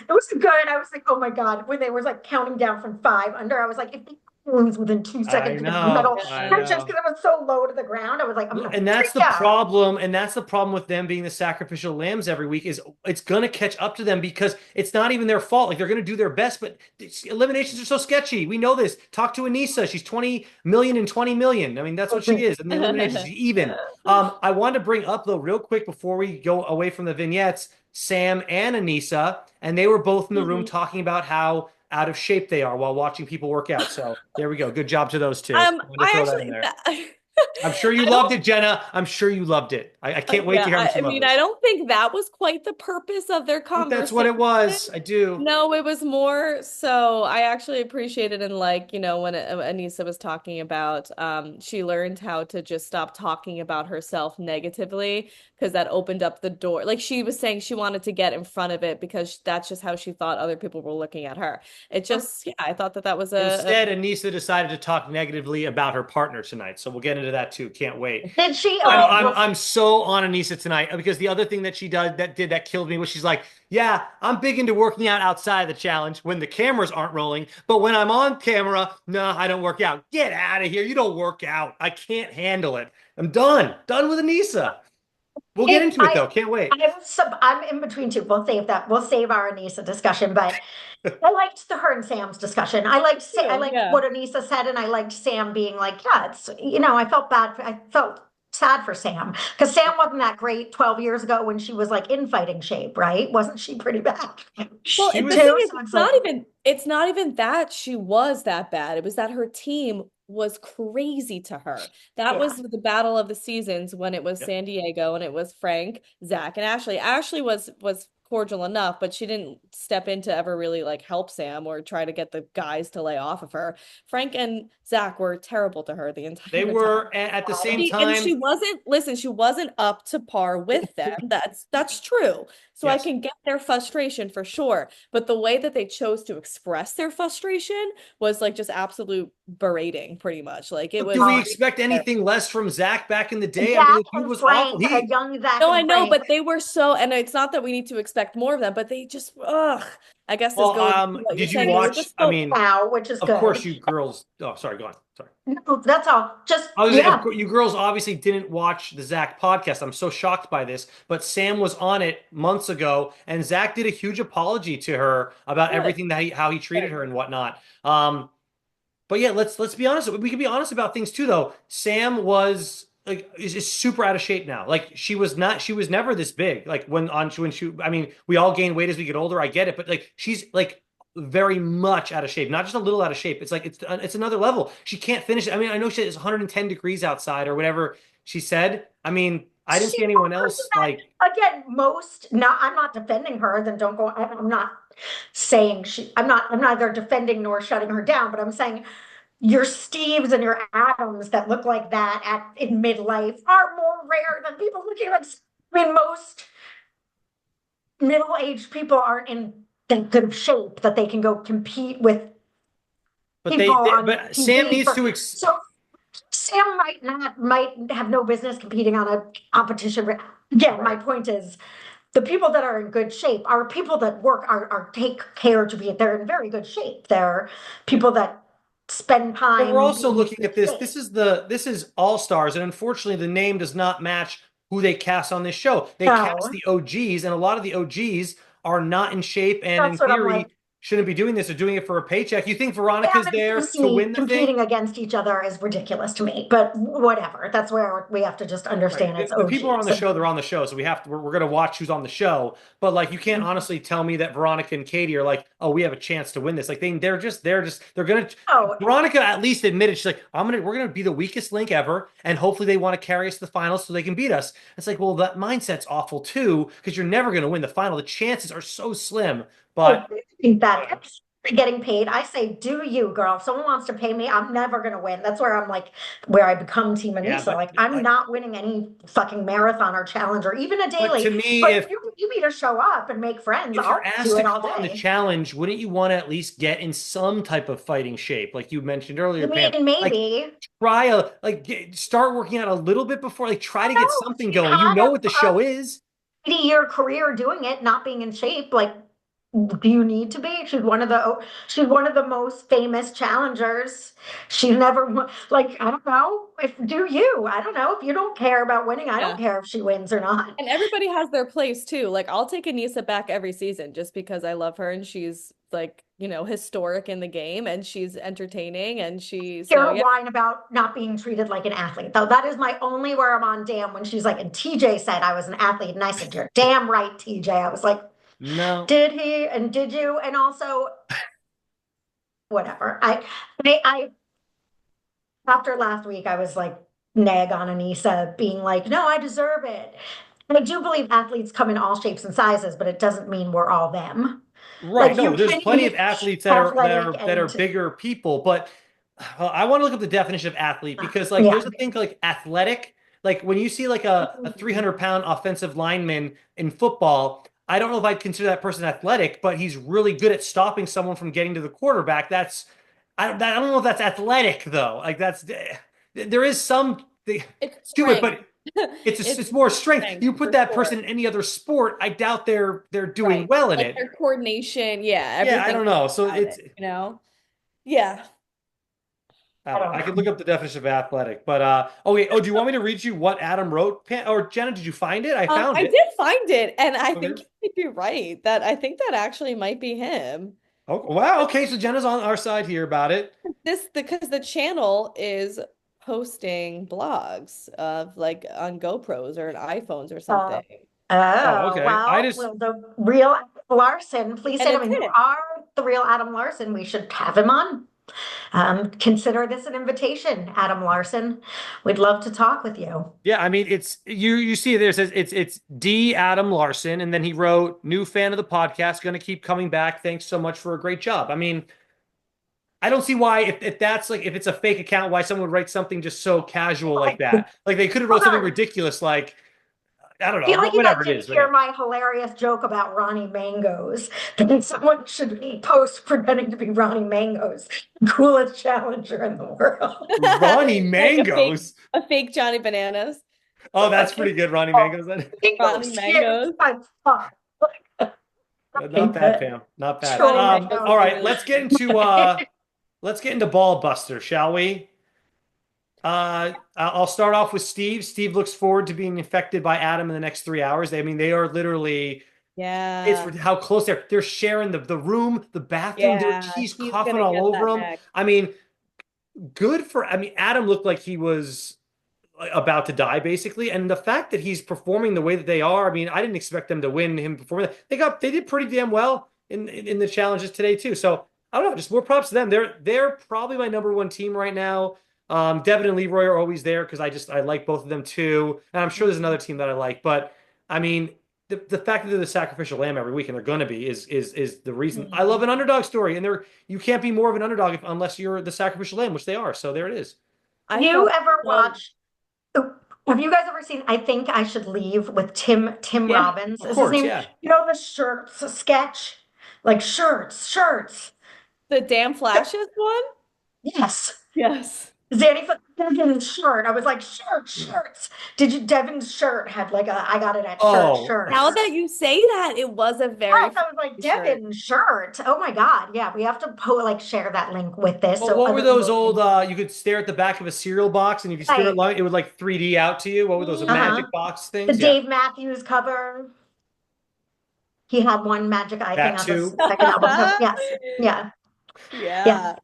It was good. I was like, oh my God, when they were like counting down from 5 under, I was like, if they lose within two I seconds of the know. medal, I Yeah. and just know. because it was so low to the ground, I was like, I'm gonna And that's freak the out. problem. And that's the problem with them being the sacrificial lambs every week is it's going to catch up to them because it's not even their fault. Like they're going to do their best, but eliminations are so sketchy. We know this. Talk to Anissa. She's 20 million and 20 million. I mean, that's what she is in the eliminations. She's even. I wanted to bring up though, real quick before we go away from the vignettes, Sam and Anissa, and they were both in the room Mhm. talking about how out of shape they are while watching people work out. So there we go. Good job to those two. I wanted to I throw that in actually there. that, I'm sure you I loved don't it, Jenna. I'm sure you loved it. I can't wait to yeah, hear how much I you love mean, I this. don't think that was quite the purpose of their I think that's what conversation. it was. I do. No, it was more so I actually appreciated in like, when Anissa was talking about she learned how to just stop talking about herself negatively because that opened up the door. Like she was saying she wanted to get in front of it because that's just how she thought other people were looking at her. It just, yeah, I thought that that was a Instead, Anissa decided to talk negatively about her partner tonight. So we'll get into that too. Can't wait. Did she? I'm Okay, well, I'm well, I'm so on Anissa tonight because the other thing that she that killed me was she's like, yeah, I'm big into working out outside of the challenge when the cameras aren't rolling, but when I'm on camera, no, I don't work out. Get out of here. You don't work out. I can't handle it. I'm done. Done with Anissa. We'll get It, into it though. Can't wait. I'm in between two. We'll save that. We'll save our Anissa discussion, but I liked her and Sam's discussion. I True, liked yeah. what Anissa said, and I liked Sam being like, yeah, it's I felt bad. I felt sad for Sam because Sam wasn't that great 12 years ago when she was like in fighting shape, right? Wasn't she pretty bad? Well, She the thing was Too. is, So it's like, it's not even that she was that bad. It was that her team was crazy to her. That yeah. was the battle of the seasons when it was yeah. San Diego and it was Frank, Zach, and Ashley. Ashley was cordial enough, but she didn't step in to ever really like help Sam or try to get the guys to lay off of her. Frank and Zach were terrible to her the They entire time. were at the same And time. she wasn't, listen, she wasn't up to par with them. That's true. So I Yes. can get their frustration for sure. But the way that they chose to express their frustration was like just absolute berating, pretty much. Like it Look, do was. we expect anything less from Zach back in the day? I mean, Zach the dude and was awful. Frank, He young Zach No, I and know, Frank. but they were so, and it's not that we need to expect more of them, but they just, ugh. I guess this well, goes to what you're did you saying. They were watch? just I so, mean, Now, which is of course, good. you girls. Oh, sorry, go on. Sorry. No, that's all. Just I was of yeah. course, you girls obviously didn't watch the Zach podcast. I'm so shocked by this, but Sam was on it months ago, and Zach did a huge apology to her about good. everything that how he treated Good. her and whatnot. But yeah, let's be honest. We can be honest about things too, though. Sam was like is super out of shape now. Like she was not. She was never this big. Like when she. I mean, we all gain weight as we get older. I get it, but like she's like very much out of shape. Not just a little out of shape. It's like it's another level. She can't finish it. I mean, I know it's 110 degrees outside or whatever she said. I mean, I didn't see She's anyone the person else that, like. again, most, not, I'm not defending her, then don't go, I'm not saying I'm neither defending nor shutting her down, but I'm saying your Steves and your Adams that look like that in midlife are more rare than people looking like, I mean, most middle-aged people aren't in that good of shape that they can go compete with But people on but Sam TV needs for, to so Sam might have no business competing on a competition. Again, my right. point is the people that are in good shape are people that are take care to be, they're in very good shape. They're people that spend But we're time also being in looking good at this. shape. This is All Stars, and unfortunately, the name does not match who they cast on this show. They cast No, the OGs, and a lot of the OGs are not in shape, and in that's what I'm like. theory, shouldn't be doing this or doing it for a paycheck. You think Sam Veronica's and there to Lucy win the thing? competing against each other is ridiculous to me, but whatever. That's where we have to just Right. understand it's The people are on OGs. the show, they're on the show. So we have to, we're going to watch who's on the show. But like, you can't honestly tell me that Veronica and Katie are like, oh, we have a chance to win this. Like they're going to, Oh, Veronica at least admitted, she's like, we're going to be the weakest link ever. And hopefully they want to carry us to the finals so they can beat us. It's like, well, that mindset's awful too, because you're never going to win the final. The chances are so slim. oh, But that getting paid. I say, do you, girl? If someone wants to pay me, I'm never gonna win. That's where I'm like, where I become Team yeah, Anissa. Like, I'm not winning any fucking marathon or challenge or even a but to daily. me, But if you need me to show up and make friends, if you're I'll asked do to it all come on the day. challenge, wouldn't you want to at least get in some type of fighting shape, like you mentioned I earlier, Pam? mean, Like maybe. try start working out a little bit before, like try to get No, something she's going. You had know what the a show is. 80-year career doing it, not being in shape. Like, do you need to be? She's one of the most famous challengers. She's never like, I don't know if do you? I don't know if you don't care about winning. I don't Yeah. care if she wins or not. And everybody has their place too. Like I'll take Anissa back every season just because I love her and she's like, historic in the game and she's entertaining and Hear so her yeah. whine about not being treated like an athlete, though. That is my only where I'm on damn when she's like, and TJ said I was an athlete, and I said, you're damn right, TJ. I was like, No, did he? And did you? And also, whatever. I after last week, I was like, nag on Anissa being like, no, I deserve it. And I do believe athletes come in all shapes and sizes, but it doesn't mean we're all them. right. Like you No, there's can plenty be of athletes athletic that are and bigger people, but I want to look up the definition of athlete because like yeah. there's a thing like athletic. Like when you see like a 300-pound offensive lineman in football, I don't know if I'd consider that person athletic, but he's really good at stopping someone from getting to the quarterback. I don't know if that's athletic though. Like there is some It's to it, strength. but It's it's more strength. strength You put for that sure. person in any other sport, I doubt they're doing Right. well in Like it. their coordination, yeah, Yeah, I everything don't know. So about it, it's Yeah. I don't I can look know. up the definition of athletic, but okay. Oh, do you want me to read you what Adam wrote? Or Jenna, did you find it? I found I it. did find it, and I Okay. think you might be right. That I think that actually might be him. Oh, wow. Okay, so Jenna's on our side here about it. This because the channel is posting blogs of like on GoPros or on iPhones or Uh, something. Oh, oh, okay. I well, just will the real Adam Larson, please And say, I it's mean, you him. are the real Adam Larson. We should have him on. Consider this an invitation, Adam Larson. We'd love to talk with you. Yeah, I mean it's you see there it says it's D Adam Larson, and then he wrote new fan of the podcast, gonna keep coming back. Thanks so much for a great job. I mean, I don't see why if that's like if it's a fake account, why someone would write something just so casual like that. Like they could have wrote Hold something on. ridiculous like I don't I know, feel like you guys whatever it didn't is. But yeah. hear my hilarious joke about Ronnie Mangoes. That someone should post pretending to be Ronnie Mangoes, coolest challenger in the world. Ronnie Like Mangoes. a fake Johnny Bananas. Oh, that's pretty good, Ronnie Oh, Mangoes. Ronnie Mangoes, yes, Mangoes. I'm fine. Not bad, Pam. Not bad. Ronnie Troll Mangoes All is right, really let's get into ball buster, shall we? I'll start off with Steve. Steve looks forward to being infected by Adam in the next 3 hours. I mean, they are literally it's Yeah. how close they're sharing the room, the bathroom. Yeah. He's He's coughing gonna all get over that him. next. I mean, I mean, Adam looked like he was about to die basically, and the fact that he's performing the way that they are. I mean, I didn't expect them to win him performing. They did pretty damn well in the challenges today too. So I don't know, just more props to them. They're probably my number one team right now. Devin and Leroy are always there because I like both of them too, and I'm sure there's another team that I like. But I mean, the fact that they're the sacrificial lamb every week and they're going to be is the reason. I love Mhm. an underdog story, and you can't be more of an underdog unless you're the sacrificial lamb, which they are. So there it is. Have I you felt ever so watched? Have you guys ever seen I Think I Should Leave with Tim yeah. Robbins? Of Is his course, name? yeah. You know the shirts sketch? Like shirts. The damn flashes one? Yes. Yes. Zanny put Devin's shirt. I was like, shirts. Did you Devin's shirt had like a I got it at Oh, Now shirts. that you say that, it was a very Yes, I funny was like, shirt. Devin's shirt. Oh my God. Yeah, we have to like share that link with this well, so what were other those people old? can You could stare at the back of a cereal box, and if you stare at right. long, it would like 3D out to you. What were those Mhm. Uh-huh. magic box The things? Yeah, Dave Matthews cover. He had one magic eye thing that on the too. second album cover. Yes. Yeah. Yeah. Yeah.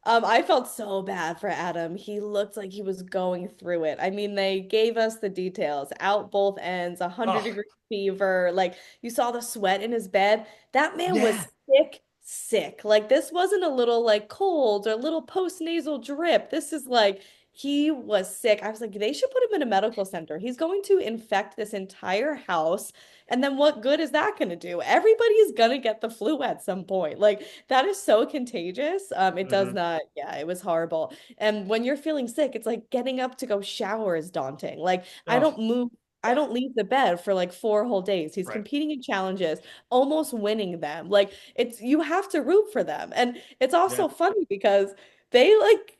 I felt so bad for Adam. He looked like he was going through it. I mean, they gave us the details, out both ends, 100-degree Oh, fever. Like you saw the sweat in his bed. That man yeah. was sick, sick. Like this wasn't a little like cold or a little post-nasal drip. This is like he was sick. I was like, they should put him in a medical center. He's going to infect this entire house. And then what good is that going to do? Everybody's going to get the flu at some point. Like that is so contagious. It does Hmm. not, yeah, it was horrible. And when you're feeling sick, it's like getting up to go shower is daunting. Like Oh, I don't leave the bed for like 4 whole days. He's right. competing in challenges, almost winning them. Like it's you have to root for them. And it's Yeah. also funny because they like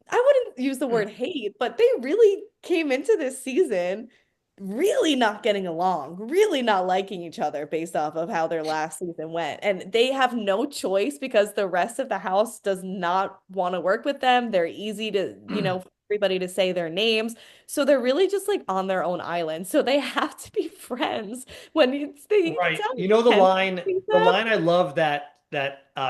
I wouldn't use the word hate, but they really came into this season really not getting along, really not liking each other based off of how their last season went. And they have no choice because the rest of the house does not want to work with them. They're easy to, for everybody to say their names. So they're really just like on their own island. So they have to be friends when it's Right. how You know intense the line I love that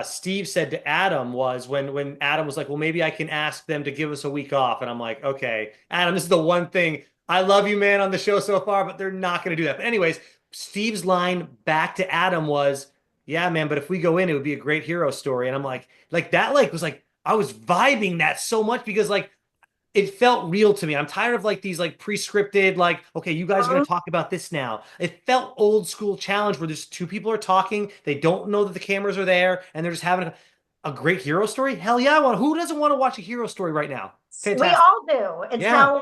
Steve said to Adam was when Adam was like, "Well, maybe I can ask them to give us a week off." And I'm like, "Okay, Adam, this is the one thing I love you, man, on the show so far, but they're not going to do that." But anyways, Steve's line back to Adam was, "Yeah, man, but if we go in, it would be a great hero story." And I'm like that was like I was vibing that so much because like it felt real to me. I'm tired of like these like pre-scripted, like, okay, you guys are going Mhm. to talk about this now. It felt old school challenge where there's two people are talking, they don't know that the cameras are there, and they're just having a great hero story. Hell yeah, I want. Who doesn't want to watch a hero story right now? We Fantastic. all do. Yeah.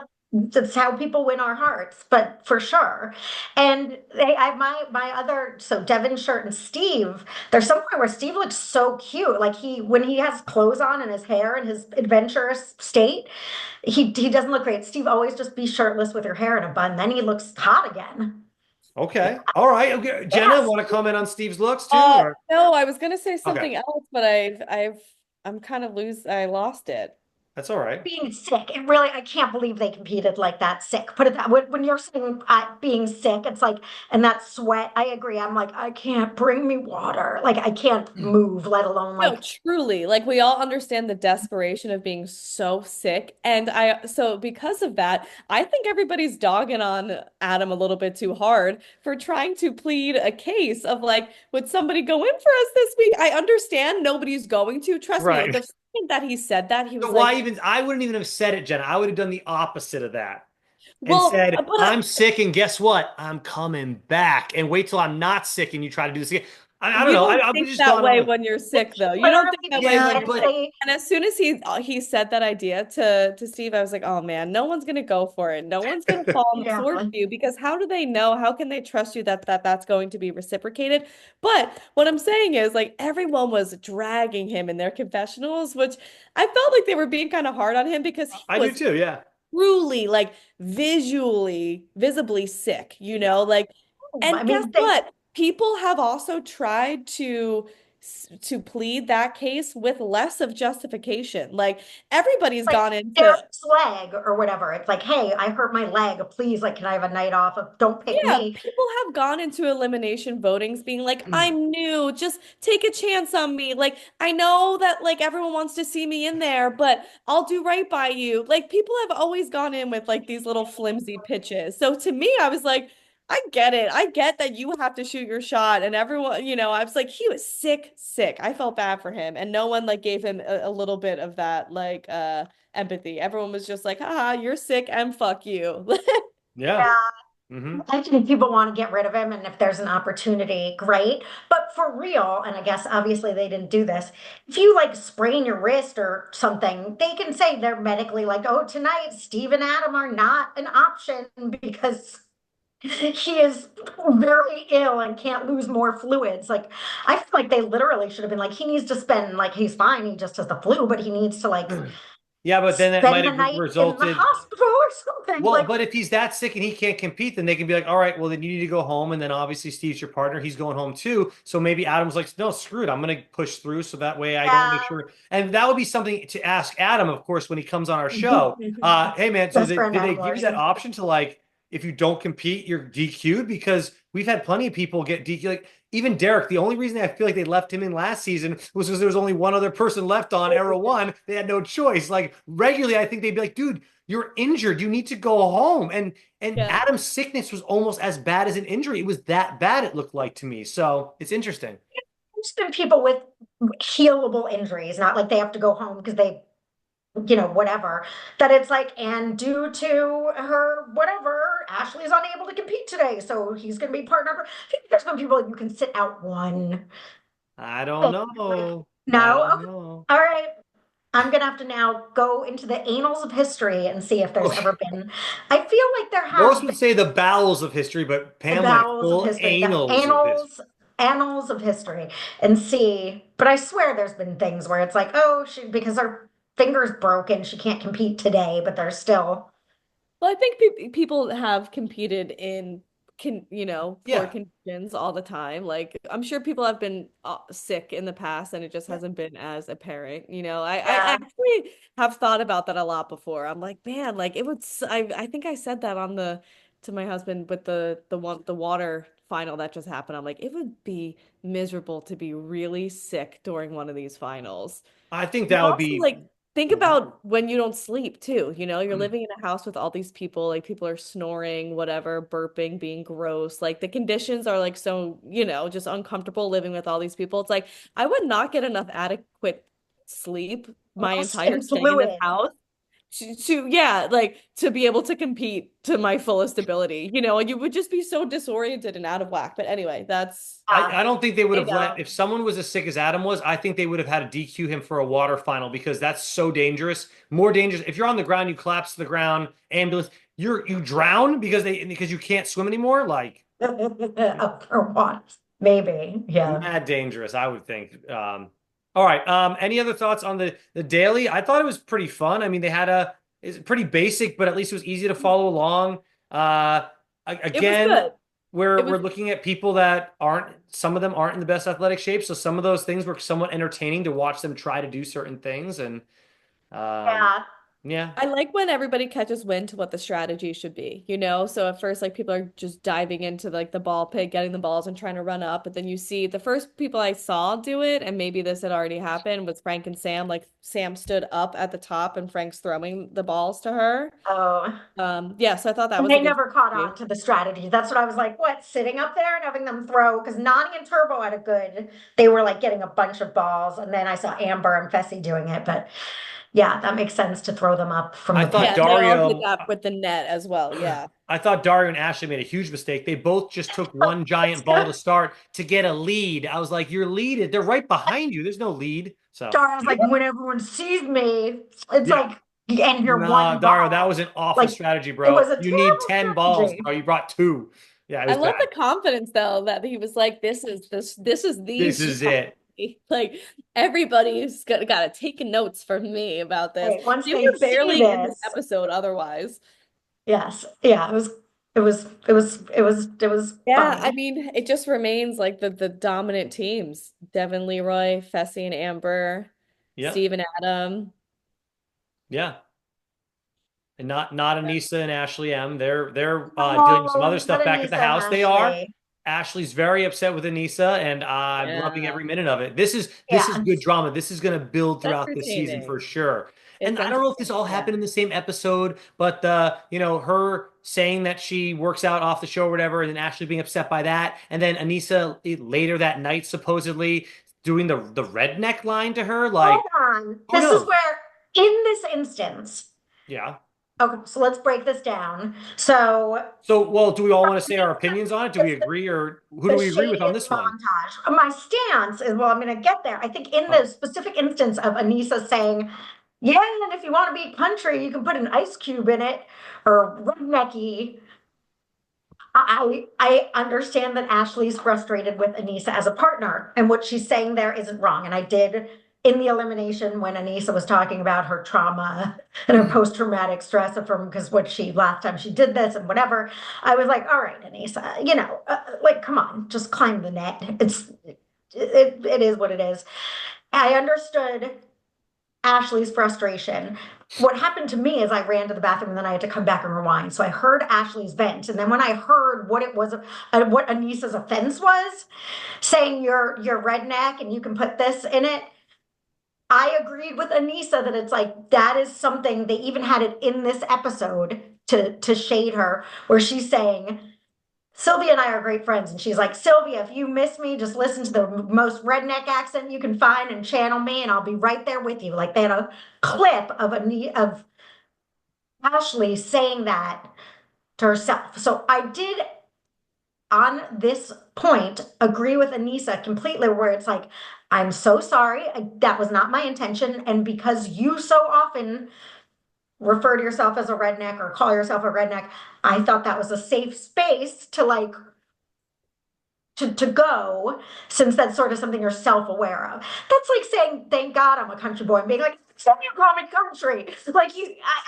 It's how people win our hearts, but for sure. And my other so Devin Shirt and Steve, there's some point where Steve looks so cute. Like he when he has clothes on and his hair and his adventurous state, he doesn't look great. Steve always just be shirtless with your hair in a bun, then he looks hot again. Okay. All right. Okay. Jenna, Yes. want to comment on Steve's looks too, or No, I was gonna say okay? something else, but I'm kind of I lost it. That's all right. being sick. It really, I can't believe they competed like that sick. Put it that when you're saying being sick, it's like, and that sweat, I agree. I'm like, I can't bring me water. Like, I can't move, let alone No, like, truly. Like we all understand the desperation of being so sick. And so because of that, I think everybody's dogging on Adam a little bit too hard for trying to plead a case of like, would somebody go in for us this week? I understand nobody's going to. Trust me, Right. the second that he said that, he So was why like, even, I wouldn't even have said it, Jenna. I would have done the opposite of that and well, said, I'm sick, and guess what? I'm coming back. And wait till I'm not sick and you try to do this again. I don't you know. don't I would think just that gone way on. when you're it sick, though. You don't think literally that way be when Yeah, you're but sick. mentally. And as soon as he said that idea to Steve, I was like, oh man, no one's gonna go for it. No one's gonna fall on the Yeah. sword for you because how do they know? How can they trust you that's going to be reciprocated? But what I'm saying is like everyone was dragging him in their confessionals, which I felt like they were being kind of hard on him because he I do was too. Yeah. truly like visibly sick, like, I and guess mean, they what? People have also tried to plead that case with less of justification. Like everybody's like gone into. Derek's leg or whatever. It's like, hey, I hurt my leg. Please, like, can I have a night off? Don't pick Yeah, me. people have gone into elimination votings being like, I'm new, just take a chance on me. Like, I know that like everyone wants to see me in there, but I'll do right by you. Like, people have always gone in with like these little flimsy pitches. So to me, I was like, I get it. I get that you have to shoot your shot. And everyone, I was like, he was sick, sick. I felt bad for him. And no one like gave him a little bit of that like empathy. Everyone was just like, haha, you're sick and fuck you. Yeah. Yeah. Hmm. I think people want to get rid of him, and if there's an opportunity, great. But for real, and I guess obviously they didn't do this, if you like sprain your wrist or something, they can say they're medically like, oh, tonight Steve and Adam are not an option because he is very ill and can't lose more fluids. Like, I feel like they literally should have been like, he needs to spend, like, he's fine, he just has the flu, but he needs to like Yeah, but then that might spend the have night in the resulted. hospital or something. Well, Like, but if he's that sick and he can't compete, then they can be like, all right, well, then you need to go home. And then obviously Steve's your partner. He's going home too. So maybe Adam's like, no, screw it. I'm going to push through. So that way I don't make yeah. sure. And that would be something to ask Adam, of course, when he comes on our show. Hey, man, so Best friend did they Adam give you that Larson. option to like, if you don't compete, you're DQ'd? Because we've had plenty of people get DQ'd. Like even Derek, the only reason I feel like they left him in last season was because there was only one other person left on Arrow One. They had no choice. Like regularly, I think they'd be like, dude, you're injured. You need to go home. And Yeah. Adam's sickness was almost as bad as an injury. It was that bad, it looked like to me. So it's interesting. There's been people with healable injuries, not like they have to go home because they, whatever. That it's like, and due to her, whatever, Ashley's unable to compete today, so he's going to be part number. I think there's been people like, you can sit out one. I don't Thing. Like, know. I no, don't okay, know. all right. I'm gonna have to now go into the annals of history and see if there's Okay. ever been. I feel like there Most have would say the bowels of history, but the Pam went bowels of full history, the anals of history. annals of history, and see. But I swear there's been things where it's like, oh, because her finger's broken, she can't compete today, but there's still. Well, I think people have competed in for Yeah. conditions all the time. Like I'm sure people have been sick in the past and it just hasn't been as apparent. I Yeah. actually have thought about that a lot before. I'm like, man, like it would I think I said that on the to my husband with the water final that just happened. I'm like, it would be miserable to be really sick during one of these finals. I think But that would also, be. like, think Mhm. about when you don't sleep too. You're living in a house with all these people, like people are snoring, whatever, burping, being gross. Like the conditions are like so, just uncomfortable living with all these people. It's like I would not get enough adequate sleep my Rest entire and stay in this fluid. house yeah, like to be able to compete to my fullest ability. You would just be so disoriented and out of whack. But anyway, that's Yeah. I don't think they would I have let, know. if someone was as sick as Adam was, I think they would have had to DQ him for a water final because that's so dangerous. More dangerous. If you're on the ground, you collapse to the ground, ambulance, you drown because you can't swim anymore. Like For once, maybe. Yeah. mad dangerous, I would think. All right. Any other thoughts on the daily? I thought it was pretty fun. I mean, they had it's pretty basic, but at least it was easy to follow along. it was Again, good. It we're was looking at people that aren't, some of them aren't in the best athletic shape, so some of those things were somewhat entertaining to watch them try to do certain things, and Um, Yeah. yeah. I like when everybody catches wind to what the strategy should be, you know? So at first, like people are just diving into like the ball pit, getting the balls and trying to run up. But then you see the first people I saw do it, and maybe this had already happened, was Frank and Sam. Like Sam stood up at the top and Frank's throwing the balls to her. Oh. Yeah, so I thought that And was a they good never caught on strategy. to the strategy. That's what I was like, what, sitting up there and having them throw? Because Nani and Turbo had a good, they were like getting a bunch of balls. And then I saw Amber and Fessy doing it. But yeah, that makes sense to throw them up from I the thought pit. Yeah, and they all did Dario, that with the net as well. Yeah. I thought Dario and Ashley made a huge mistake. They both just took one giant ball to start to get a lead. I was like, you're leaded. They're right behind you. There's no lead. So, Dara's like, when everyone sees me, it's yeah. like, and you're No, one Dario, that ball. was an awful Like, strategy, it bro. was a You need terrible 10 balls, strategy. bro. You brought two. Yeah, it I was love bad. the confidence though that he was like, this is the This is strategy. it. Like everybody's gotta take notes from me about this. Right, once They they were see barely in this this, episode otherwise. yes, yeah, it was Yeah, I funny. mean, it just remains like the dominant teams. Devin, Leroy, Fessy and Amber, Yeah. Steve and Adam. Yeah. And not Anissa and Ashley M. They're doing some other Oh, not stuff back at the Anissa and house. They are. Ashley. Ashley's very upset with Anissa, and I'm loving Yeah, every minute of it. This is Yeah. good drama. This is going to build it's throughout this season for entertaining. sure. And It's I don't know if this entertaining, all yeah. happened in the same episode, but her saying that she works out off the show or whatever, and then Ashley being upset by that, and then Anissa later that night supposedly doing the redneck line to her, Hold like, on. who This is knows? where, in this instance, Yeah. okay, so let's break this down. So So, well, do we all want to say our opinions on it? Do we agree, or who do the we agree with on shady this one? montage. My stance is, well, I'm going to get there. I think in the Oh, specific instance of Anissa saying, yeah, and if you want to be country, you can put an ice cube in it or rednecky. I understand that Ashley's frustrated with Anissa as a partner, and what she's saying there isn't wrong. And I did in the elimination when Anissa was talking about her trauma and her post-traumatic stress from because what she last time she did this and whatever, I was like, all right, Anissa, like come on, just climb the net. It is what it is. I understood Ashley's frustration. What happened to me is I ran to the bathroom and then I had to come back and rewind. So I heard Ashley's vent, and then when I heard what it was, what Anissa's offense was, saying you're redneck and you can put this in it, I agreed with Anissa that it's like that is something they even had it in this episode to shade her, where she's saying Sylvia and I are great friends. And she's like, Sylvia, if you miss me, just listen to the most redneck accent you can find and channel me, and I'll be right there with you. Like they had a clip of Ashley saying that to herself. So I did, on this point, agree with Anissa completely, where it's like, I'm so sorry. That was not my intention. And because you so often refer to yourself as a redneck or call yourself a redneck, I thought that was a safe space to like to go, since that's sort of something you're self-aware of. That's like saying, thank God I'm a country boy, and being like, so you call me country. Like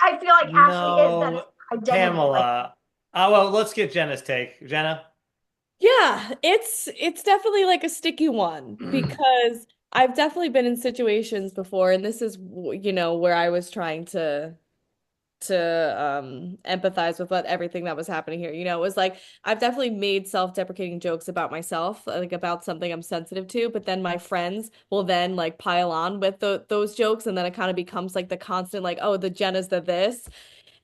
I feel like Ashley is that no, identity. Like, Pamela. Well, let's get Jenna's take. Jenna. Yeah, it's definitely like a sticky one because I've definitely been in situations before, and this is, where I was trying to empathize with what everything that was happening here. It was like I've definitely made self-deprecating jokes about myself, like about something I'm sensitive to, but then my friends will then like pile on with those jokes, and then it kind of becomes like the constant like, oh, the Jenna's the this.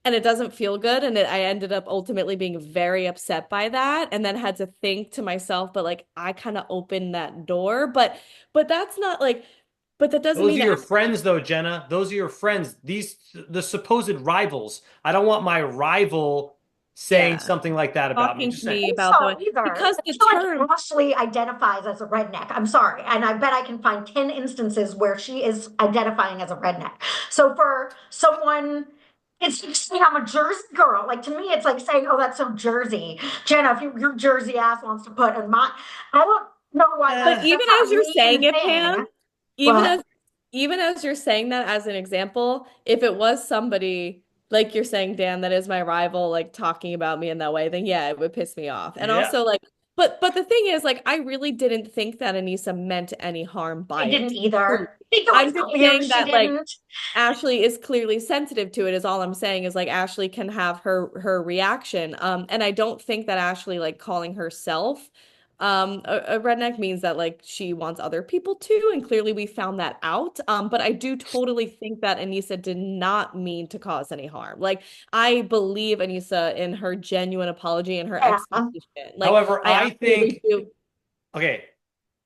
And it doesn't feel good. And I ended up ultimately being very upset by that, and then had to think to myself, but like I kind of opened that door. But that's not like, but that doesn't Those are mean your friends, though, Jenna. Those are your friends. The supposed rivals. I don't want my rival saying yeah, something like that about me. talking Just to saying. me about the so way, either. because I the feel term, like Ashley identifies as a redneck. I'm sorry. And I bet I can find 10 instances where she is identifying as a redneck. So for someone, it's like saying I'm a Jersey girl. Like to me, it's like saying, oh, that's so Jersey. Jenna, if your Jersey ass wants to put in my, I don't know why but that's Eh, even such a as you're saying mean it, Pam, thing. even But as even as you're saying that as an example, if it was somebody like you're saying, Dan, that is my rival, like talking about me in that way, then yeah, it would piss me off. And yeah. also like But the thing is, like, I really didn't think that Anissa meant any harm I by didn't it. either. I think it was I'm just clear saying she that, like, didn't. Ashley is clearly sensitive to it, is all I'm saying, is like Ashley can have her reaction. And I don't think that Ashley, like, calling herself a redneck means that, like, she wants other people to, and clearly we found that out. But I do totally think that Anissa did not mean to cause any harm. Like, I believe Anissa in her genuine apology and her Yeah. explanation. Like, However, I I absolutely think, do. okay,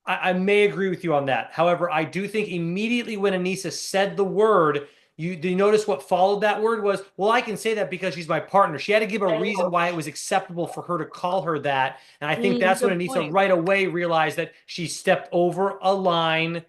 I may agree with you on that. However, I do think immediately when Anissa said the word, do you notice what followed that word was, well, I can say that because she's my partner. She had to give a I reason know. why it was acceptable for her to call her that. And I think that's when Good Anissa point. right away realized that she stepped over a line.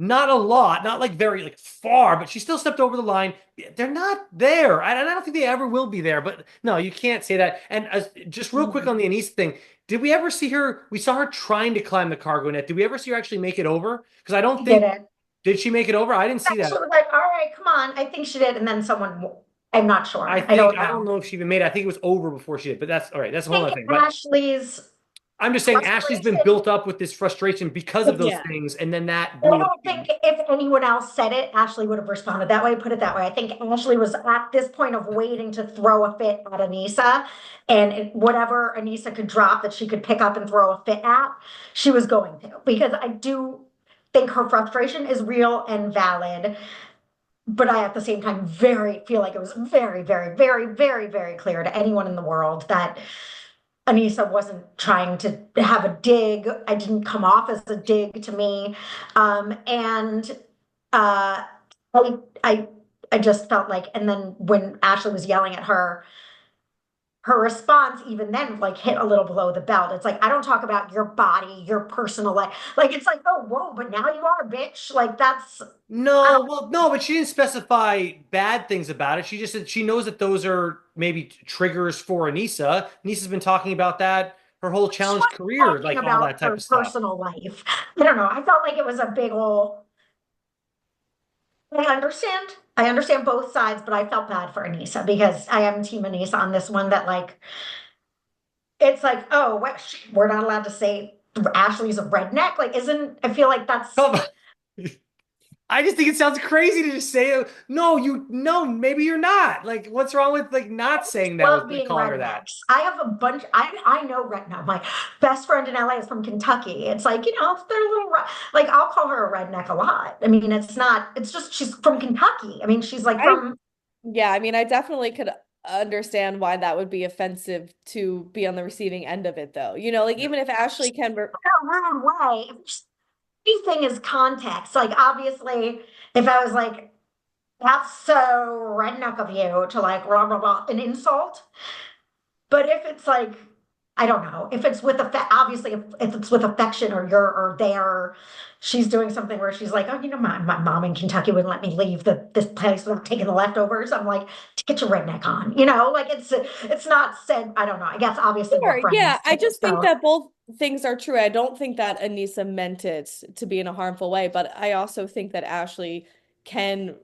Not a lot, not like very like far, but she still stepped over the line. They're not there. I don't think they ever will be there. But no, you can't say that. And just real quick Mhm. on the Anissa thing, did we ever see her? We saw her trying to climb the cargo net. Did we ever see her actually make it over? Because I don't She did think, it. did she make it over? I didn't see She that. was like, all right, come on. I think she did. And then someone, I'm not I sure. I think don't I don't know. know if she even made it. I think it was over before she did. But that's all right. That's a I whole think other thing. But Ashley's I'm just saying Ashley's been frustration, built up with this frustration because of those Yeah. things, and then that I blew up. don't think if anyone else said it, Ashley would have responded that way, put it that way. I think Ashley was at this point of waiting to throw a fit at Anissa, and whatever Anissa could drop that she could pick up and throw a fit at, she was going to. Because I do think her frustration is real and valid, but I at the same time very feel like it was very, very, very, very, very clear to anyone in the world that Anissa wasn't trying to have a dig. I didn't come off as a dig to me. And uh, I, I, I just felt like, and then when Ashley was yelling at her, her response even then like hit a little below the belt. It's like, I don't talk about your body, your personal life. Like, it's like, oh, whoa, but now you are, bitch. Like, that's, I No, don't, well, no, but she didn't specify bad things about it. She just said she knows that those are maybe triggers for Anissa. Anissa's been talking about that her whole she challenge wasn't career, talking like all about that type her of stuff. personal life. I don't know. I felt like it was a big ol' I understand. I understand both sides, but I felt bad for Anissa because I am team Anissa on this one that like it's like, oh, we're not allowed to say Ashley's a redneck. Like, isn't I feel like that's Come I just think it sounds crazy to just say, no, no, maybe you're not. Like, what's wrong with like not saying that love with being calling her that? rednecks. I have a bunch. I know redneck. My best friend in LA is from Kentucky. It's like they're a little like I'll call her a redneck a lot. I mean, it's not. It's just she's from Kentucky. I mean, she's like I from Yeah, I mean, I definitely could understand why that would be offensive to be on the receiving end of it, though. Like, Yeah. even if Ashley can, a rude way. Everything is context. Like obviously, if I was like, "That's so redneck of you," to like blah blah blah, an insult. But if it's like, I don't know, if it's with obviously if it's with affection or she's doing something where she's like, oh, my mom in Kentucky wouldn't let me leave this place without taking the leftovers. I'm like, get your redneck on, like it's not said. I don't know. I guess obviously we're sure, yeah, friends, I just think so that both things are true. I don't think that Anissa meant it to be in a harmful way, but I also think that Ashley can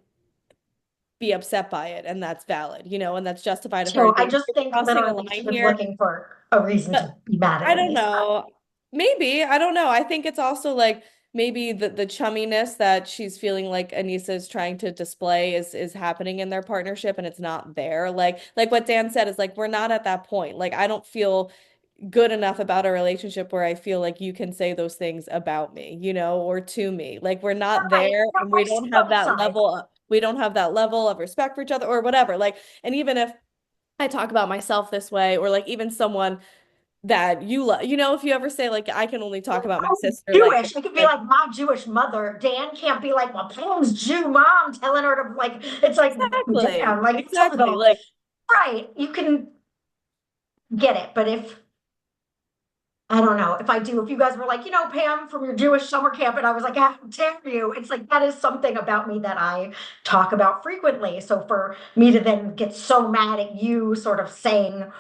be upset by it, and that's valid, and that's justified of her. so And I maybe just we're think crossing a literally she line was here. looking for a reason But to be mad at I don't Anissa. know. Maybe. I don't know. I think it's also like maybe the chumminess that she's feeling like Anissa is trying to display is happening in their partnership and it's not there. Like what Dan said is like we're not at that point. Like I don't feel good enough about our relationship where I feel like you can say those things about me, or to me. Like we're not Right. there No, and I see both sides. we don't have that level of respect for each other or whatever. Like, and even if I talk about myself this way, or like even someone that you love. If you ever say like I can only talk about my I'm sister like Jewish. It could be like my Jewish mother. Dan can't be like, well, Pam's Jew mom telling her to like, it's like, exactly, damn, like it's a exactly. little, Like right. You can get it. But if, I don't know, if you guys were like, Pam from your Jewish summer camp, and I was like, how dare you? It's like, that is something about me that I talk about frequently. So for me to then get so mad at you sort of saying,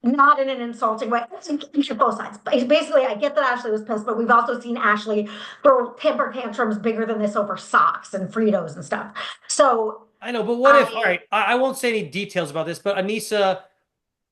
not in an insulting way. Both sides. Basically, I get that Ashley was pissed, but we've also seen Ashley throw temper tantrums bigger than this over socks and Fritos and stuff. So I know, but what if, all I, right, I won't say any details about this, but Anissa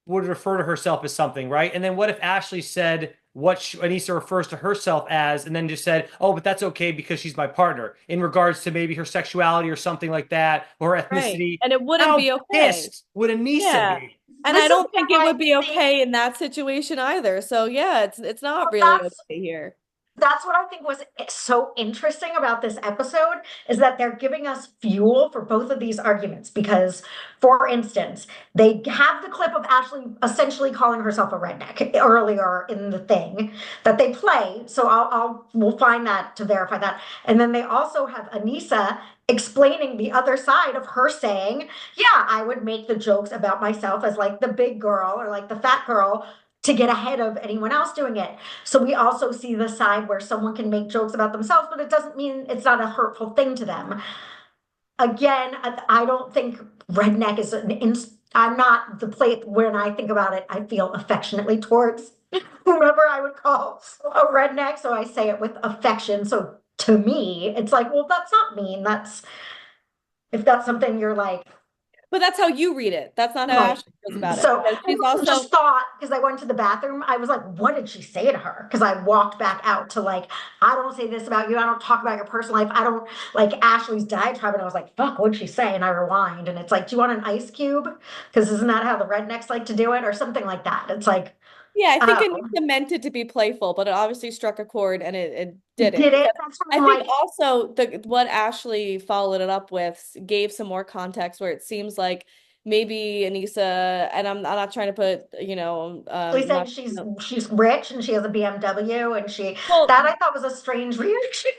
would refer to herself as something, right? And then what if Ashley said, what Anissa refers to herself as, and then just said, "Oh, but that's okay because she's my partner," in regards to maybe her sexuality or something like that, or her Right. ethnicity. And it wouldn't How be okay. pissed would Anissa Yeah. be? And This I is don't think it where I would be think okay in that situation either. So yeah, it's not really that's okay here. that's what I think was so interesting about this episode is that they're giving us fuel for both of these arguments. Because, for instance, they have the clip of Ashley essentially calling herself a redneck earlier in the thing that they play. So we'll find that to verify that. And then they also have Anissa explaining the other side of her saying, "Yeah, I would make the jokes about myself as like the big girl or like the fat girl." To get ahead of anyone else doing it. So we also see the side where someone can make jokes about themselves, but it doesn't mean it's not a hurtful thing to them. Again, I don't think redneck is I'm not the plate when I think about it, I feel affectionately towards whomever I would call a redneck. So I say it with affection. So to me, it's like, well, that's not mean. That's if that's something you're like, But that's how you read it. That's not how right. Ashley feels about it So because I she's also also just thought because I went to the bathroom, I was like, what did she say to her? Because I walked back out to like, I don't say this about you. I don't talk about your personal life. I don't like Ashley's diatribe. And I was like, fuck, what'd she say? And I rewind and it's like, do you want an ice cube? Because isn't that how the rednecks like to do it? Or something like that. It's like, yeah, I think oh, Anissa meant it to be playful, but it obviously struck a chord and it didn't did it? because That's why I I'm think like, also the what Ashley followed it up with gave some more context where it seems like maybe Anissa, and I'm not trying to put, She said not she's rich and she has a BMW and she well, that I thought was a strange reaction.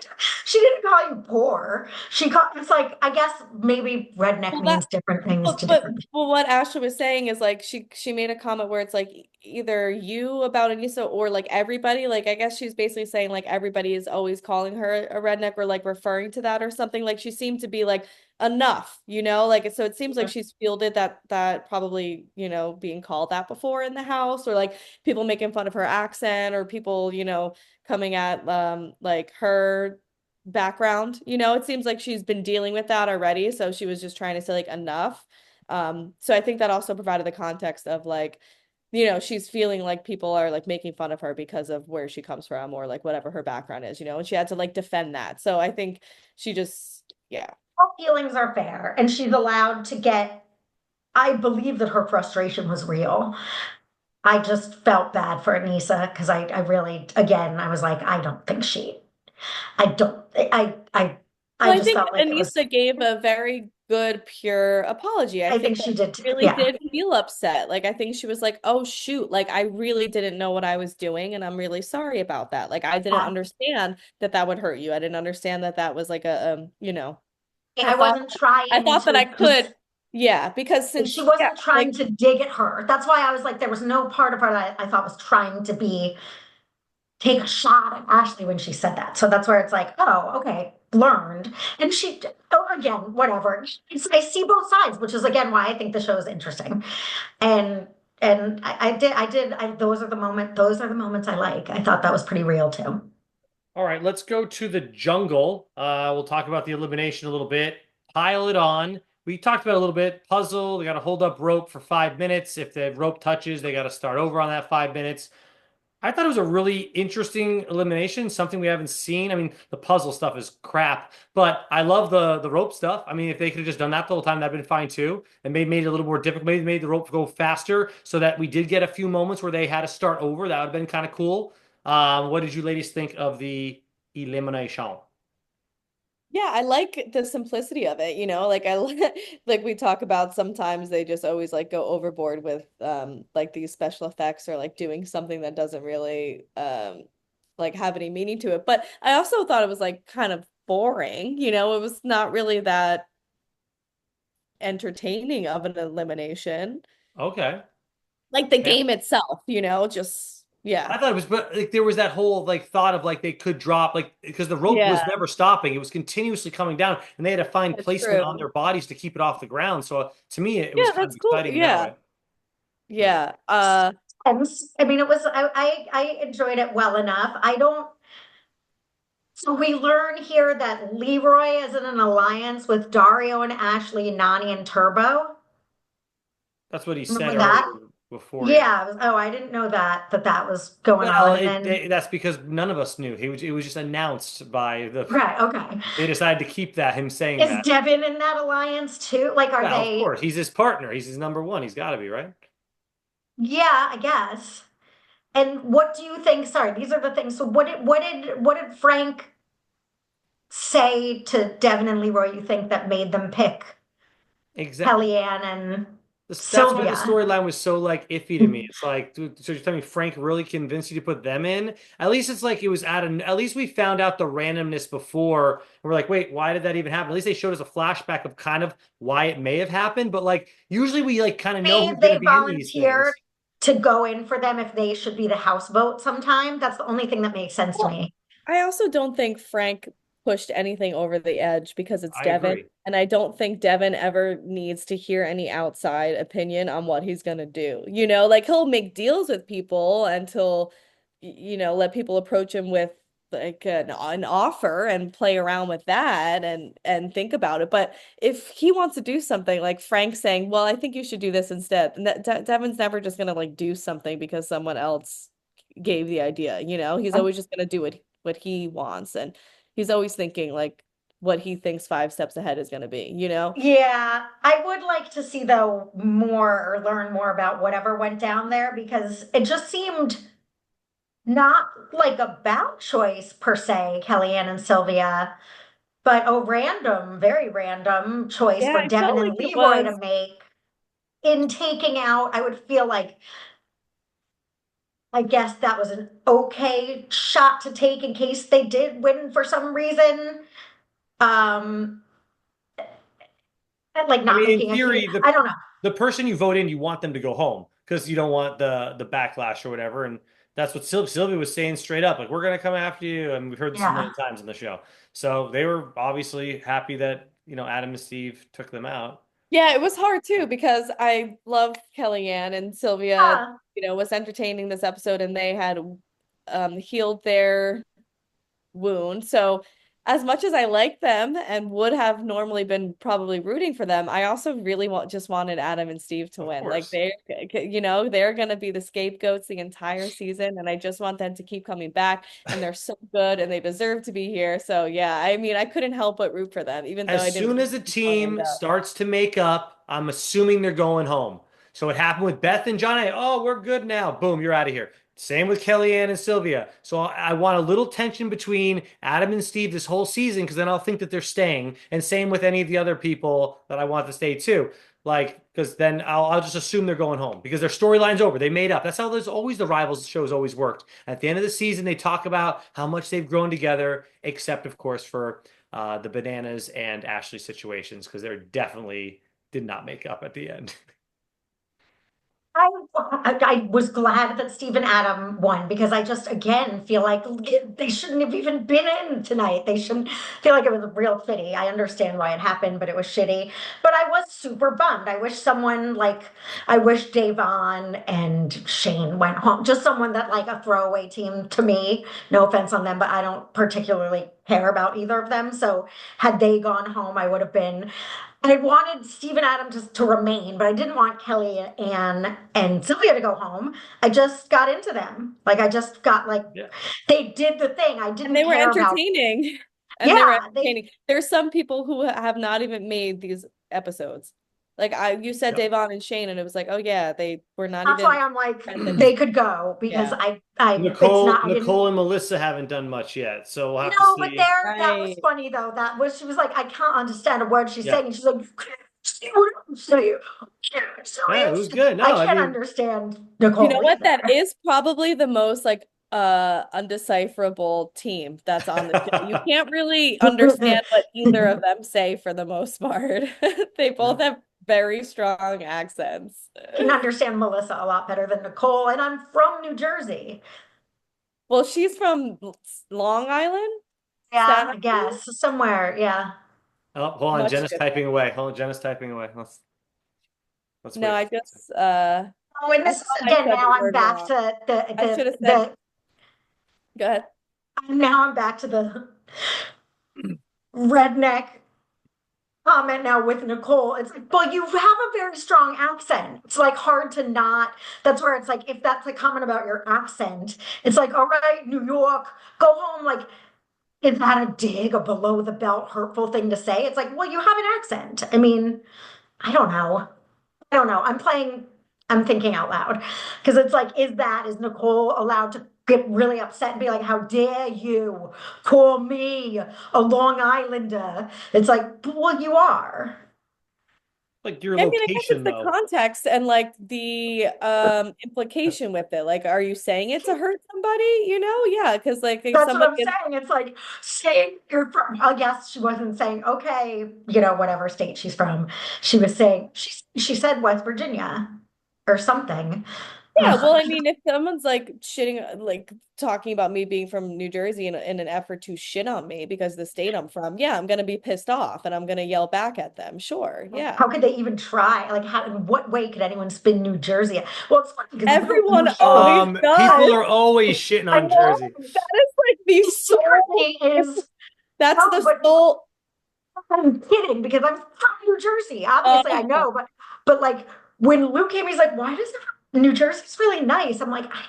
She didn't call you poor. She called it's like I guess maybe redneck well that means different things But to but different but what Ashley was saying is like she made a comment where it's like either you about Anissa or like everybody. Like I guess she's basically saying like everybody is always calling her a redneck or like referring to that or something. Like she seemed to be like enough, Like so it seems like people. she's fielded that probably, being called that before in the house or like people making fun of her accent or people, coming at like her background. It seems like she's been dealing with that already. So she was just trying to say like enough. So I think that also provided the context of like, she's feeling like people are like making fun of her because of where she comes from or like whatever her background is, and she had to like defend that. So I think she just, yeah. All feelings are fair and she's allowed to get I believe that her frustration was real. I just felt bad for Anissa because I really again I was like, I don't think she I don't I Well, I just think felt like it was Anissa gave a very good, pure apology. I I think think that she did she really yeah. did feel upset. Like, I think she was like, oh, shoot, like, I really didn't know what I was doing, and I'm really sorry about that. Like, I didn't Yeah. understand that that would hurt you. I didn't understand that that was like a, I I thought, wasn't I trying thought that to I just could, yeah, because she yeah, wasn't like, trying to dig at her. That's why I was like, there was no part of her that I thought was trying to be take a shot at Ashley when she said that. So that's where it's like, oh, okay, learned. And she, oh, again, whatever. I see both sides, which is again why I think the show is interesting. And those are the moments I like. I thought that was pretty real too. All right, let's go to the jungle. We'll talk about the elimination a little bit. Pile it on. We talked about it a little bit. Puzzle. They got to hold up rope for 5 minutes. If the rope touches, they got to start over on that 5 minutes. I thought it was a really interesting elimination, something we haven't seen. I mean, the puzzle stuff is crap, but I love the rope stuff. I mean, if they could have just done that the whole time, that'd been fine too. And maybe made it a little more difficult, maybe made the rope go faster so that we did get a few moments where they had to start over. That would have been kind of cool. What did you ladies think of the elimination? yeah, I like the simplicity of it, like like we talk about sometimes they just always like go overboard with like these special effects or like doing something that doesn't really like have any meaning to it. But I also thought it was like kind of boring, it was not really that entertaining of an elimination. Okay. Like the Yeah. game itself, just yeah. I thought it was, but like there was that whole like thought of like they could drop like because the rope was Yeah, never stopping; it was continuously coming down, and they had to find that's placement on true. their bodies to keep it off the ground. So to me, it was Yeah, kind of that's cool. exciting in that Yeah. way. Yeah. Yeah. And I mean, it was I enjoyed it well enough. I don't. So we learn here that Leroy is in an alliance with Dario and Ashley, Nani and Turbo. That's what he said Remember that? earlier. beforehand. Yeah. Oh, I didn't know that was going Well, on. And then, that's because none of us knew. It was just announced by the. right. Okay. They decided to keep that him saying Is that. Devin in that alliance too? Like, are Yeah, of they? course. He's his partner. He's his number one. He's got to be, right? Yeah, I guess. And what do you think? Sorry, these are the things. So what did Frank say to Devin and Leroy, you think, that made them pick Exactly. Kellyanne and That's why the Sylvia? storyline was so like iffy to me. It's like, dude, so you're telling me Frank really convinced you to put them in? At least it's like it was at least we found out the randomness before. And we're like, wait, why did that even happen? At least they showed us a flashback of kind of why it may have happened. But like usually we like kind of know Maybe who's going they to be in these volunteered things. to go in for them if they should be the houseboat sometime. That's the only thing that makes sense to Well, me. I also don't think Frank pushed anything over the edge because it's I Devin. agree. And I don't think Devin ever needs to hear any outside opinion on what he's gonna do. Like he'll make deals with people until, let people approach him with like an offer and play around with that and think about it. But if he wants to do something like Frank saying, well, I think you should do this instead, and Devin's never just gonna like do something because someone else gave the idea, he's always just going to do what he wants, and he's always thinking like what he thinks 5 steps ahead is going to be. Yeah, I would like to see though more or learn more about whatever went down there because it just seemed not like a bad choice per se, Kellyanne and Sylvia, but a random, very random choice Yeah, for I Devin felt and like it Leroy to was. make in taking out. I would feel like, I guess that was an okay shot to take in case they did win for some reason. Um, and like I not mean, in making a huge, theory, I don't know. the person you vote in, you want them to go home because you don't want the backlash or whatever. And that's what Sylvia was saying straight up, like we're gonna come after you, and we've heard this a Yeah. million times on the show. So they were obviously happy that Adam and Steve took them out. Yeah, it was hard too because I love Kellyanne and Sylvia, Yeah. was entertaining this episode and they had healed their wound. So as much as I like them and would have normally been probably rooting for them, I also really just wanted Adam and Steve to Of win. Like course. they're going to be the scapegoats the entire season, and I just want them to keep coming back. And they're so good, and they deserve to be here. So yeah, I mean, I couldn't help but root for them, even though I As didn't soon really as a how it ended team up. starts to make up, I'm assuming they're going home. So it happened with Beth and Johnny. Oh, we're good now. Boom, you're out of here. Same with Kellyanne and Sylvia. So I want a little tension between Adam and Steve this whole season because then I'll think that they're staying. And same with any of the other people that I want to stay too. Like, because then I'll just assume they're going home because their storyline's over. They made up. That's how there's always the rivals shows always worked. At the end of the season, they talk about how much they've grown together, except of course for the Bananas and Ashley situations because they definitely did not make up at the end. I was glad that Steve and Adam won because I just again feel like they shouldn't have even been in tonight. They shouldn't feel like it was real shitty. I understand why it happened, but it was shitty. But I was super bummed. I wish Davon and Shane went home. Just someone that like a throwaway team to me. No offense on them, but I don't particularly care about either of them. So had they gone home, I would have been. I wanted Steve and Adam to remain, but I didn't want Kelly, Ann, and Sylvia to go home. I just got into them. Like I just got like Yeah. they did the thing. I And didn't they were care about. entertaining. And they were Yeah, they. entertaining. There's some people who have not even made these episodes. Like you said Yep. Davon and Shane, and it was like, oh yeah, they were not That's even why I'm like present. they could go because Yeah. it's Nicole, not. I didn't. Nicole and Melissa haven't done much yet, so we'll have to No, but see. that was Right. funny though. That was she was like, I can't understand a word she's Yeah, saying. And she's like, you can't see what I'm saying. So yeah, it was good. I No, I can't mean, understand You know Nicole what? either. That is probably the most like undecipherable team that's on the show. You can't really understand what either of them say for the most part. They both have very strong accents. Can understand Melissa a lot better than Nicole, and I'm from New Jersey. Well, she's from Long Island, Yeah, Staten I Island. guess somewhere. Yeah. oh, hold on, Much Jenna's typing different. away. Hold on, Jenna's typing away. Let's No, wait. I just Oh, and I this is thought I again. said the Now I'm word back wrong. to I should have said, go ahead. now I'm back to the redneck comment now with Nicole. It's like, well, you have a very strong accent. It's like hard to not. That's where it's like, if that's a comment about your accent, it's like, all right, New York, go home. Like, is that a dig, a below the belt, hurtful thing to say? It's like, well, you have an accent. I mean, I don't know. I don't know. I'm thinking out loud because it's like, is Nicole allowed to get really upset and be like, how dare you call me a Long Islander? It's like, well, you are. Like your I mean, I guess it's location the though. context and like the implication with it. Like, are you saying it to hurt somebody? Yeah, because like if That's what somebody I'm is saying. It's like, say you're from, I guess she wasn't saying, okay, whatever state she's from. She was saying, she said West Virginia or something. yeah, well, I mean, if someone's like shitting, like talking about me being from New Jersey in an effort to shit on me because the state I'm from, yeah, I'm gonna be pissed off and I'm gonna yell back at them. Sure, yeah. How could they even try? Like, how, in what way could anyone spin New Jersey? Well, it's funny because we don't Everyone usually. always People does. are always shitting I on know. Jersey. That is like the soul. Secretly is That's no, the but soul. I'm kidding because I'm from New Jersey. Obviously, I Oh, know, but like when Luke came, he's like, "Why does New Jersey's really nice?" I'm like, I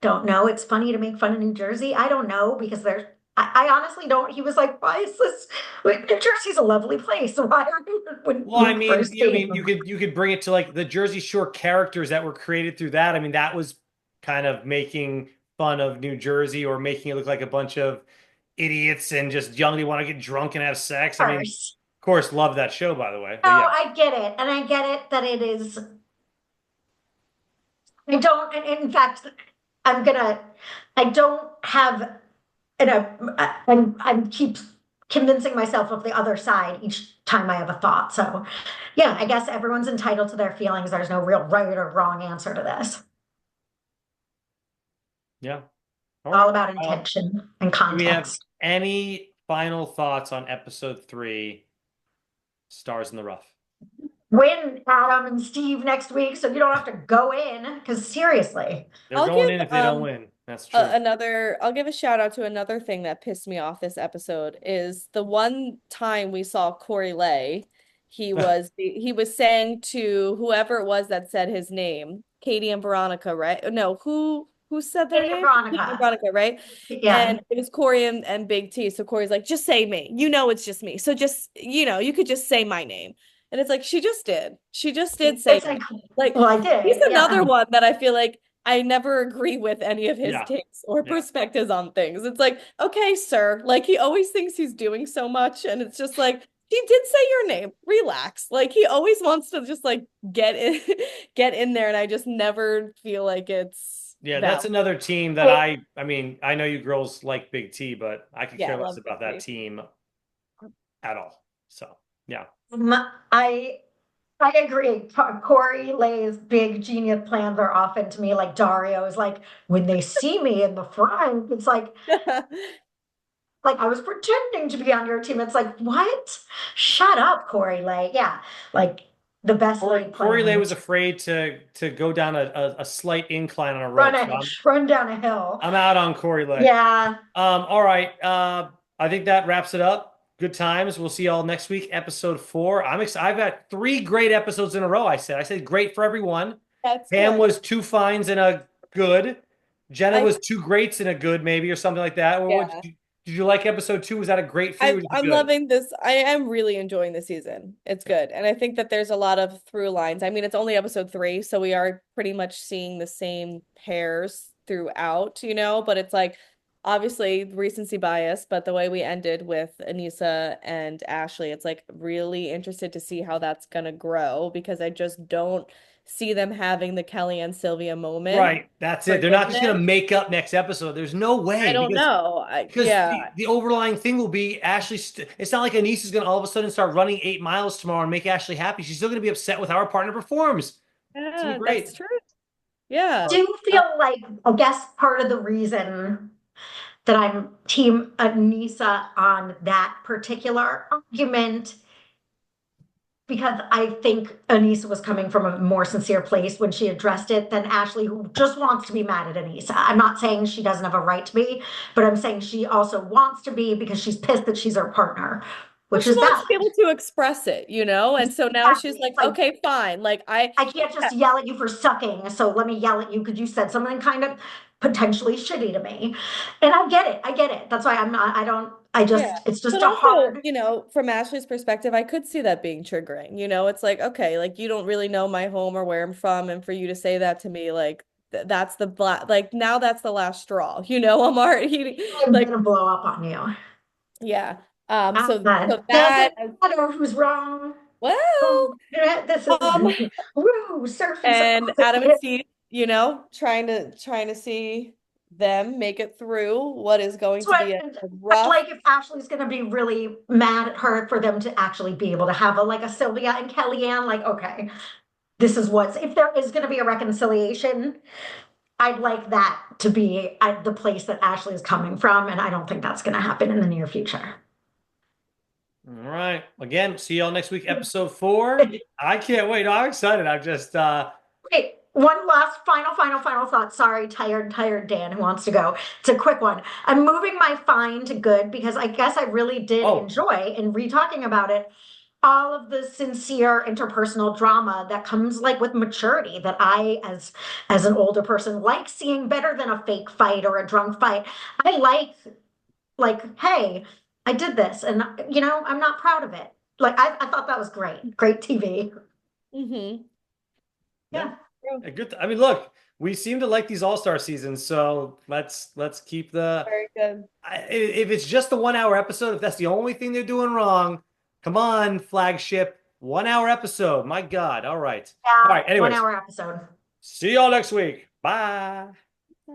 don't know. It's funny to make fun of New Jersey. I don't know because there's. I honestly don't. He was like, "Why is this? Like, New Jersey's a lovely place. Why are you?" When Well, Luke first came, you could bring it to like the Jersey Shore characters that were created through that. I mean, that was kind of making fun of New Jersey or making it look like a bunch of idiots and just young, want to get drunk and have sex. I mean, of first. course, love that show, by the way. No, But yeah, I get it, and I get it that it is. I don't, and in fact, I'm gonna. I don't have I'm keep convincing myself of the other side each time I have a thought. So, yeah, I guess everyone's entitled to their feelings. There's no real right or wrong answer to this. yeah. All All right. about Well, intention and do we have context. any final thoughts on episode 3, Stars in the Rough? Win Adam and Steve next week, so you don't have to go in. Because seriously, They're I'll going give in if they don't win. That's true. another I'll give a shout out to another thing that pissed me off this episode is the one time we saw Corey Lay, he was saying to whoever it was that said his name, Katie and Veronica, right? No, who said their Katie and name? Katie and Veronica, Veronica, right? yeah, And it was Corey and Big T. So Corey's like, just say me. You know it's just me. So just, you could just say my name. And it's like she just did. She just did say it's my like, name. Like well, I he's did, yeah. another one that I feel like I never agree with any of his Yeah. takes or Yeah. perspectives on things. It's like, okay, sir, like he always thinks he's doing so much, and it's just like he did say your name. Relax. Like he always wants to just like get in, get in there, and I just never feel like it's Yeah, that's valid. another team that Hey, I mean, I know you girls like Big T, but I could Yeah, care I less love about that Big team at all. So, yeah. I I agree. Corey Lay's big genius plans are often to me like Dario is like when they see me in the front, it's T. like I was pretending to be on your team. It's like, what? Shut up, Corey Lay. Yeah, like the best laid Corey Lay was plans. afraid to go down a slight incline on a rope. So Run down a hill. I'm out on Corey Lay. Yeah. All right. I think that wraps it up. Good times. We'll see y'all next week, episode 4. I'm excited. I've got 3 great episodes in a row. I said great for everyone. That's Pam good. was 2 fines and a good. Jenna I was 2 greats and a good, maybe, or something like that. Yeah. Did you like episode 2? Was that a great for you? Or I'm good? loving this. I am really enjoying the season. It's good. And I think that there's a lot of through lines. I mean, it's only episode 3, so we are pretty much seeing the same pairs throughout, but it's like obviously recency bias, but the way we ended with Anissa and Ashley, it's like really interested to see how that's gonna grow because I just don't see them having the Kelly and Sylvia moment. Right. That's it. They're not just going to Forgiveness. make up next episode. There's no I way don't know. because the overlying thing will be Ashley. It's not like Anise is going to all of a sudden start running 8 miles tomorrow and make Ashley happy. She's still going to be upset with how her partner performs. It's going to Yeah, be that's great. true. Yeah. Do you feel like, I guess part of the reason that I'm team Anissa on that particular argument because I think Anissa was coming from a more sincere place when she addressed it than Ashley, who just wants to be mad at Anissa. I'm not saying she doesn't have a right to be, but I'm saying she also wants to be because she's pissed that she's her partner. Well, which she is wants to bad. be able to express it, you know? And so now she's Exactly. like, It's like, okay, fine. Like I can't just yell at you for sucking, so let me yell at you because you said something kind of potentially shitty to me. And I get it. I get it. That's why I'm not, I don't, I yeah. just, it's just But a also, hard, you know, from Ashley's perspective, I could see that being triggering. You know, it's like, okay, like you don't really know my home or where I'm from, and for you to say that to me, like that's the like now that's the last straw. You know, I'm already I'm like, gonna blow up on you. yeah. So that Doesn't matter who's wrong. well, This is um, woo, surfing some and Adam and positive. Steve, you know, trying to see them make it through what is going So to be a I'd rough. like if Ashley's gonna be really mad at her for them to actually be able to have a like a Sylvia and Kellyanne, like, okay, this is what's if there is gonna be a reconciliation, I'd like that to be at the place that Ashley is coming from, and I don't think that's gonna happen in the near future. All right. Again, see y'all next week, episode 4. I can't wait. I'm excited. I'm just Wait, one last final thought. Sorry, tired Dan who wants to go. It's a quick one. I'm moving my fine to good because I guess I really did oh, enjoy in re-talking about it all of the sincere interpersonal drama that comes like with maturity that I as an older person like seeing better than a fake fight or a drunk fight. I like, hey, I did this and you know, I'm not proud of it. Like I thought that was great. Great TV. Mm-hmm. yeah. Yeah. A good. I mean, look, we seem to like these all-star seasons, so let's keep the Very good. if it's just the 1 hour episode, if that's the only thing they're doing wrong, come on, flagship, 1 hour episode. My God. All right. All Yeah, right. one Anyways, hour episode. see y'all next week. Bye.